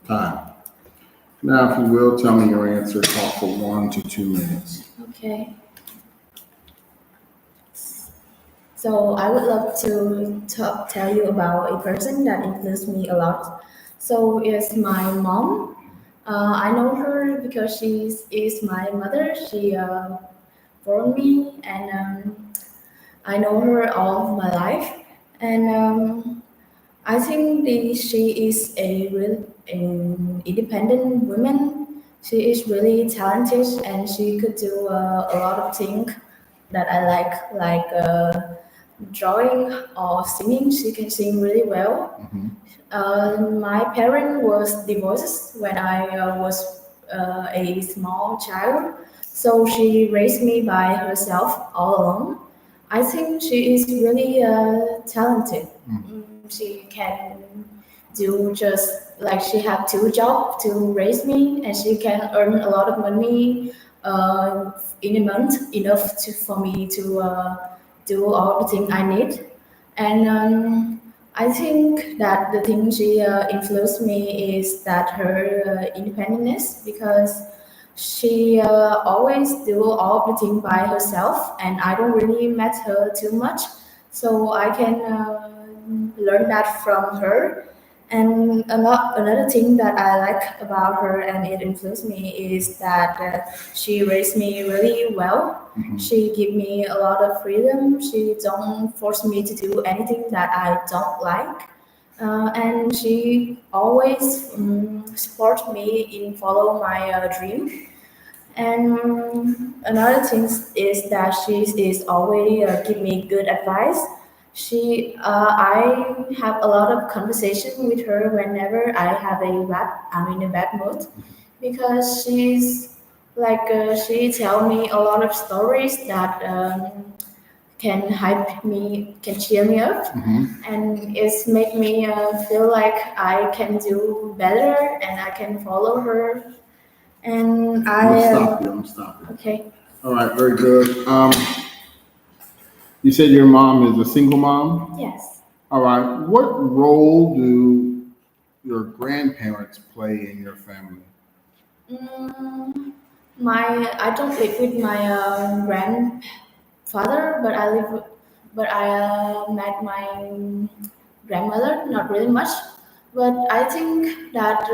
Time. Now, if you will, tell me your answer. Talk for 1 to 2 minutes. Okay. So I would love to tell you about a person that influenced me a lot. So it's my mom. I know her because she is my mother. She born me, and I know her all of my life. And I think she is a real an independent woman. She is really talented, and she could do a lot of things that I like drawing or singing. She can sing really well. My parent was divorced when I was a small child, so she raised me by herself all alone. I think she is really talented. She can do just like she have two jobs to raise me, and she can earn a lot of money in a month, enough for me to do all the things I need. And I think that the thing she influenced me is that her independence, because she always do all the thing by herself, and I don't really met her too much, so I can learn that from her. And another thing that I like about her and it influenced me is that she raised me really well. She give me a lot of freedom. She don't force me to do anything that I don't like. And she always support me in follow my dream. And another thing is that she is always give me good advice. I have a lot of conversation with her whenever I'm in a bad mood, because she tell me a lot of stories that can cheer me up, and it's make me feel like I can do better and I can follow her. And I'm gonna I stop you. I'm gonna stop you. okay. All right, very good. You said your mom is a single mom. Yes. All right. What role do your grandparents play in your family? Mm, I don't live with my grandfather, but I met my grandmother, not really much. But I think that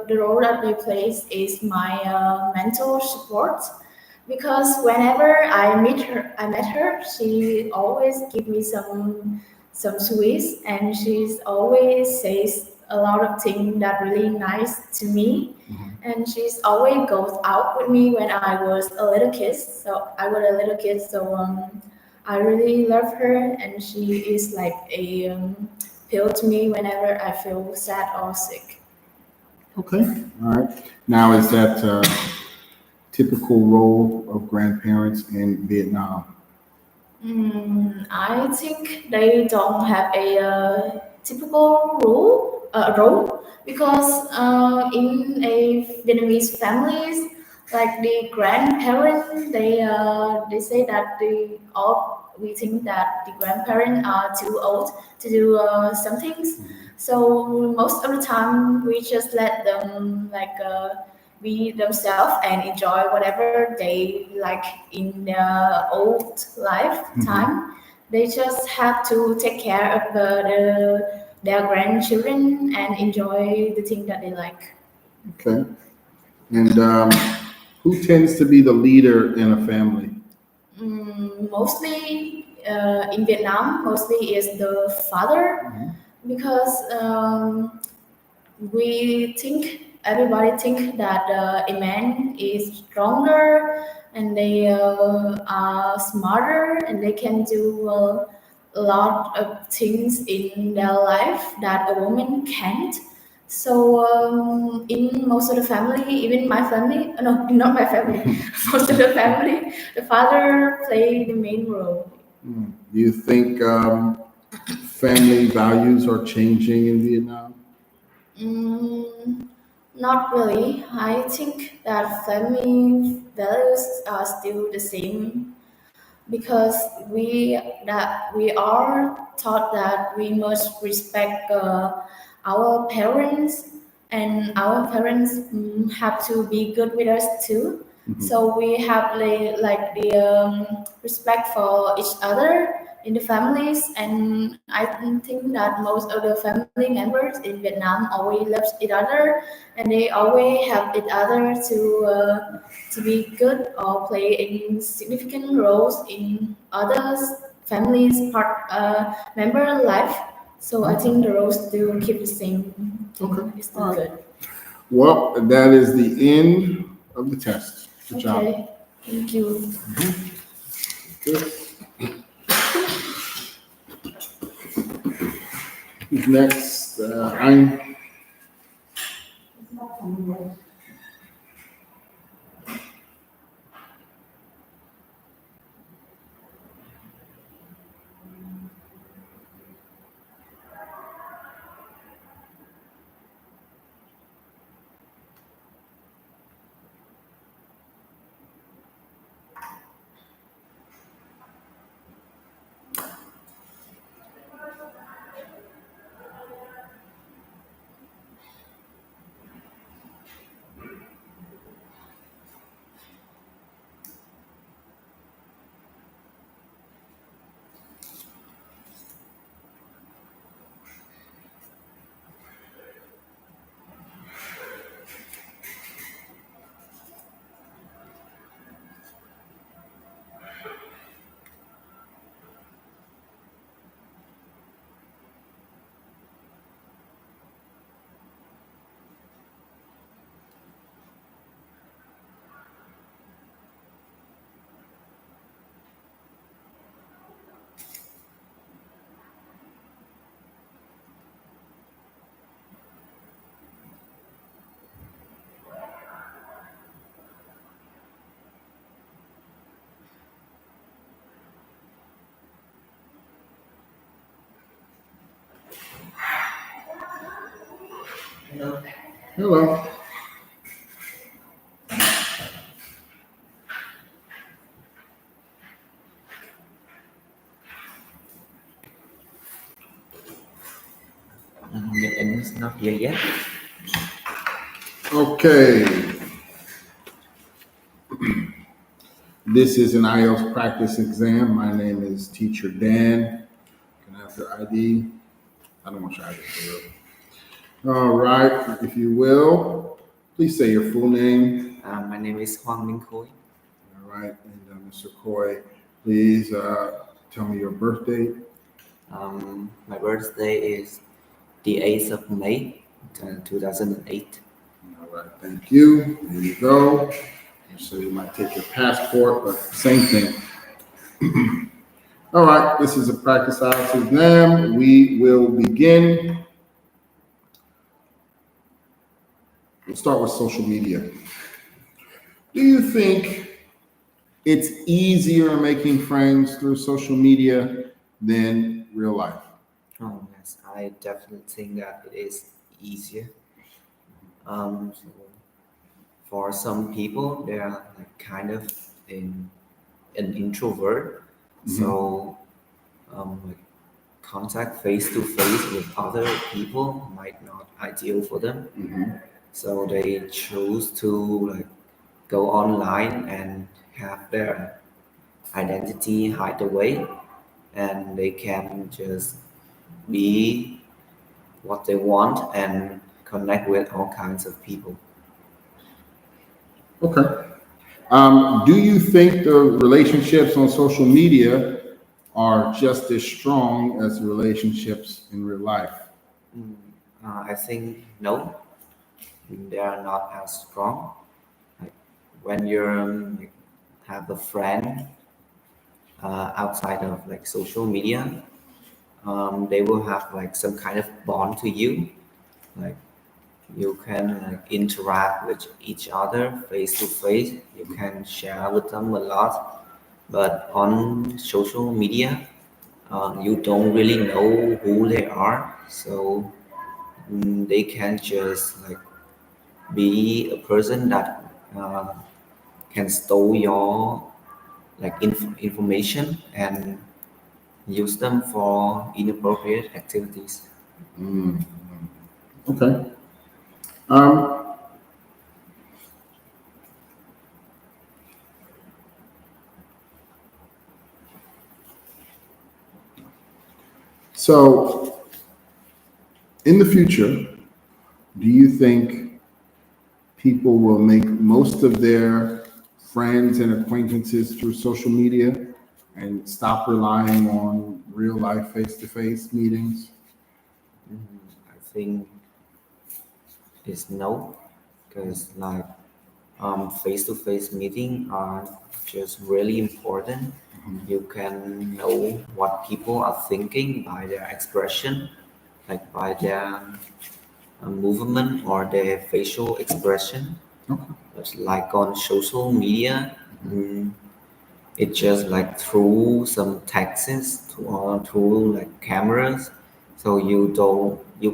the role that they play is my mental support, because whenever I met her, she always give me some sweets, and she's always says a lot of things that really nice to me. And she's always goes out with me when I was a little kid. So I really love her, and she is like a pill to me whenever I feel sad or sick. Okay. All right. Now, is that typical role of grandparents in Vietnam? I think they don't have a typical rule. role because in a Vietnamese families, like the grandparents, they say that the all we think that the grandparents are too old to do some things. So most of the time we just let them be themselves and enjoy whatever they like in their old lifetime. They just have to take care of their grandchildren and enjoy the thing that they like. Okay. And who tends to be the leader in a family? Mostly in Vietnam, mostly is the father because we think everybody think that a man is stronger and they are smarter and they can do a lot of things in their life that a woman can't. So in most of the family, even my family, no, not my family, most of the family, the father play the main role. Do you think family values are changing in Vietnam? Mm, Not really. I think that family values are still the same because we are taught that we must respect our parents and our parents have to be good with us too. So we have the respect for each other in the families, and I think that most of the family members in Vietnam always love each other and they always help each other to be good or play in significant roles in others families part member life. So I think the roles still keep the same. Okay. It's still All right. good. Well, that is the end of the test. Good job. Okay, thank you. Good. Who's next? I'm. Hello. Nhật Anh is not here yet. Okay. This is an IELTS practice exam. My name is Teacher Dan. Can I have your ID? I don't want your ID. All right. If you will, please say your full name. My name is Hoàng Minh Khôi. All right. And Mr. Coy, please tell me your birthday. My birthday is the 8th of May, 2008. All right. Thank you. There you go. So you might take your passport, but same thing. All right. This is a practice IELTS exam. We will begin. We'll start with social media. Do you think it's easier making friends through social media than real life? Oh, yes, I definitely think that it is easier. So for some people, they are like kind of in, an introvert, so like contact face to face with other people might not ideal for them. So they choose to like go online and have their identity hide away, and they can just be what they want and connect with all kinds of people. Okay. Do you think the relationships on social media are just as strong as the relationships in real life? I think no, they are not as strong. Like when you have a friend outside of like social media, they will have like some kind of bond to you. Like you can like interact with each other face to face. You can share with them a lot. But on social media, you don't really know who they are, so they can just like be a person that can store your like information and use them for inappropriate activities. Mm, okay. Um, so, in the future, do you think people will make most of their friends and acquaintances through social media and stop relying on real life face to face meetings? I think it's no, because like face-to-face meeting are just really important. You can know what people are thinking by their expression, like by their movement or their facial expression. Okay. But like on social media, it's just like through some texts or through like cameras, so you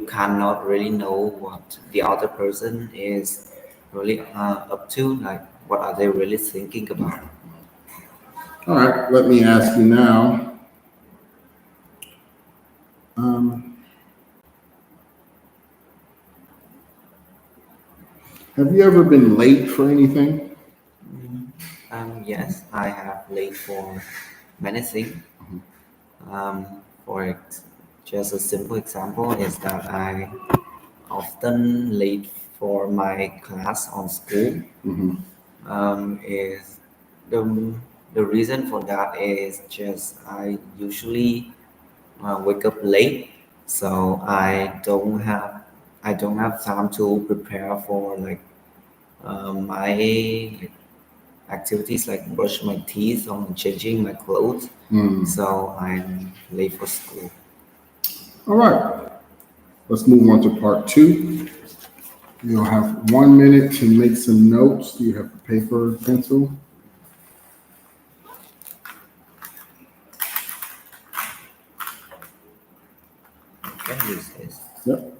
cannot really know what the other person is really up to, like what are they really thinking about. All right, let me ask you now. Um, have you ever been late for anything? Yes, I have late for many things. For just a simple example is that I often late for my class on school. Is the reason for that is just I usually wake up late, so I don't have time to prepare for like my like, activities like brush my teeth or changing my clothes. So I'm late for school. All right, let's move on to part two. You'll have 1 minute to make some notes. Do you have a paper and pencil? Can use this. Yep.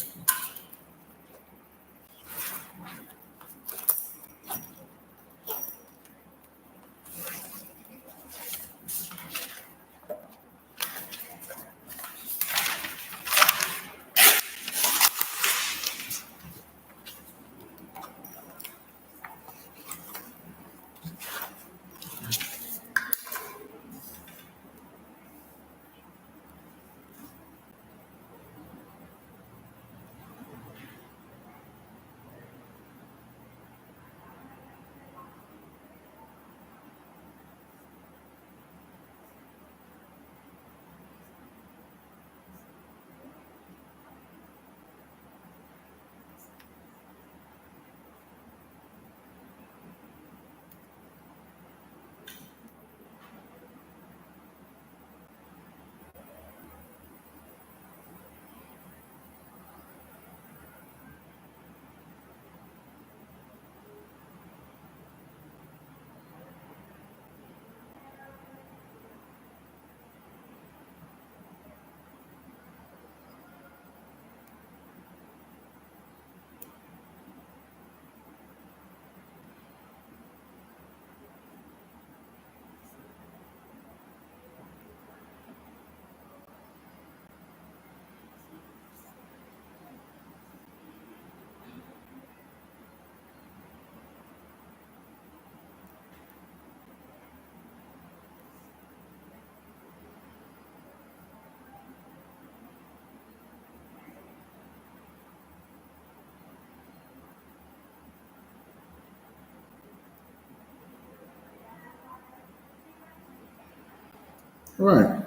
All right.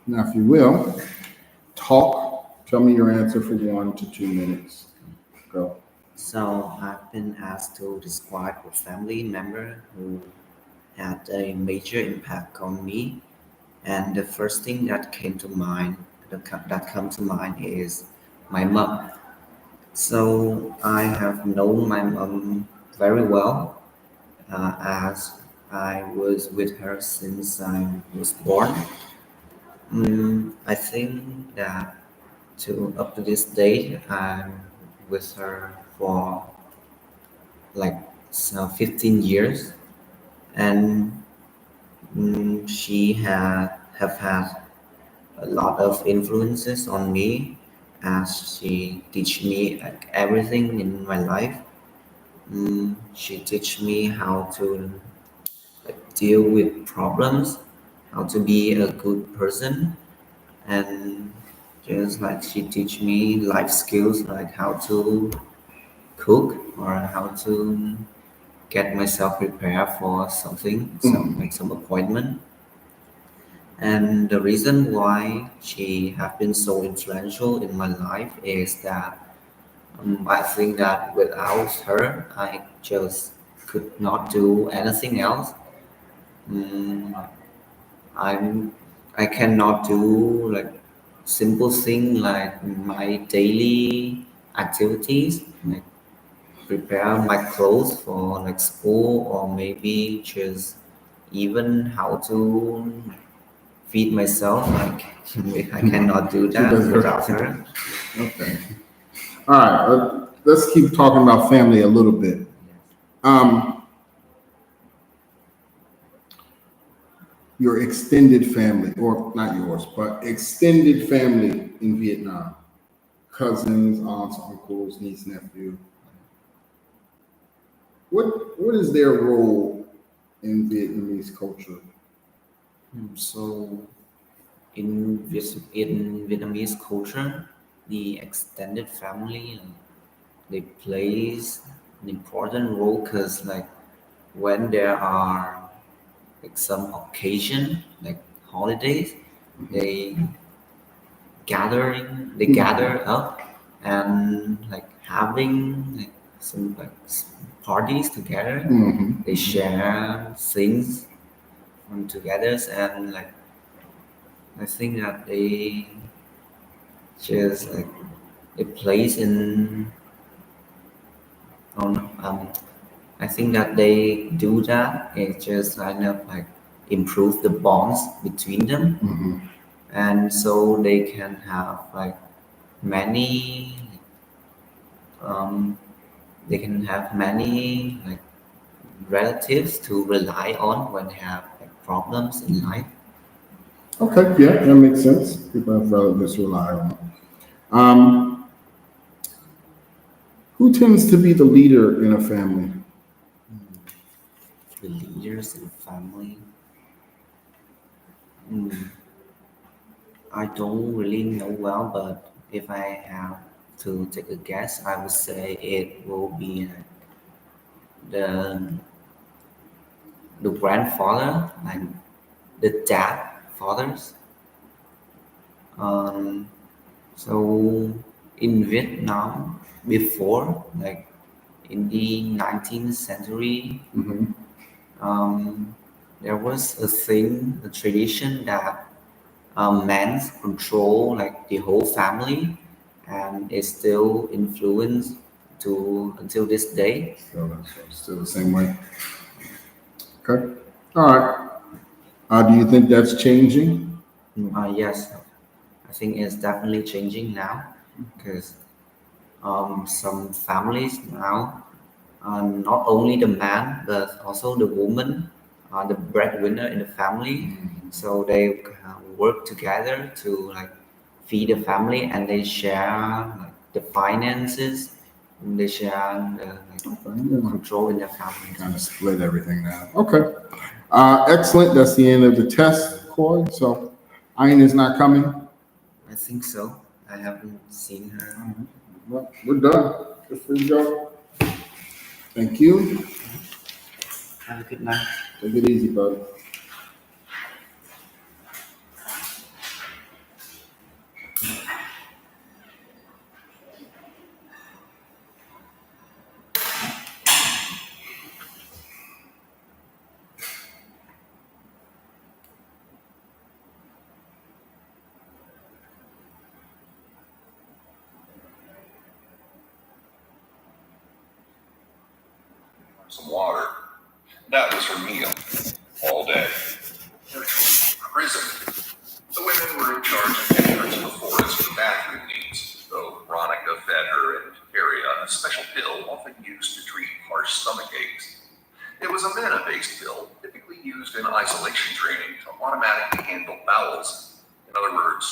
Now, if you will, talk. Tell me your answer for 1 to 2 minutes. Go. So I've been asked to describe a family member who had a major impact on me, and the first thing that came to mind, that come to mind is my mom. So I have known my mom very well, as I was with her since I was born. I think that to up to this date, I'm with her for like 15 years, and she have had a lot of influences on me as she teach me like everything in my life. She teach me how to like deal with problems, how to be a good person, and just like she teach me life skills like how to cook or how to get myself prepared for something, some appointment. And the reason why she have been so influential in my life is that I think that without her, I just could not do anything else. Mm, I'm I cannot do like simple thing like my daily activities, like prepare my clothes for like school, or maybe just even how to feed myself. Like I cannot do She does that without her. her. Okay. All right. Let's keep talking about family a little bit. Um, your extended family, or not yours, but extended family in Vietnam, cousins, aunts, uncles, niece, nephew. What is their role in Vietnamese culture? So in Vietnamese culture, the extended family they plays an important role because like when there are like some occasion like holidays, they they gather up and like having like some like parties together. They share things from together, and like I think that they just like it plays in on I think that they do that. It just kind of like improve the bonds between them, and so they can have like many um, they can have many like relatives to rely on when they have like problems in life. Okay, yeah, that makes sense. People have relatives to rely on. Um, who tends to be the leader in a family? The leaders in the family. Mm, I don't really know well, but if I have to take a guess, I would say it will be the the grandfather, like the dad fathers. Um, so in Vietnam, before like in the 19th century, um, there was a thing, a tradition that men control like the whole family, and it still influence to until this day. So that's still the same way. Okay. All right. Do you think that's changing? Yes, I think it's definitely changing now because some families now, not only the man but also the woman are the breadwinner in the family. So they work together to like feed the family, and they share like, the finances. And they share the Okay, yeah. control in their family. Kind of split everything now. Okay. Excellent. That's the end of the test, Corey. So, Ayn is not coming. I think so. I haven't seen her. Well, we're done. Good for you, Joe. Thank you. Have a good night. Take it easy, buddy. some water. That was her meal, all day. Prison. The women were in charge of getting her to the forest for bathroom needs, though Veronica fed her and Harriet a special pill often used to treat harsh stomach aches. It was a mana-based pill, typically used in isolation training to automatically handle bowels. In other words,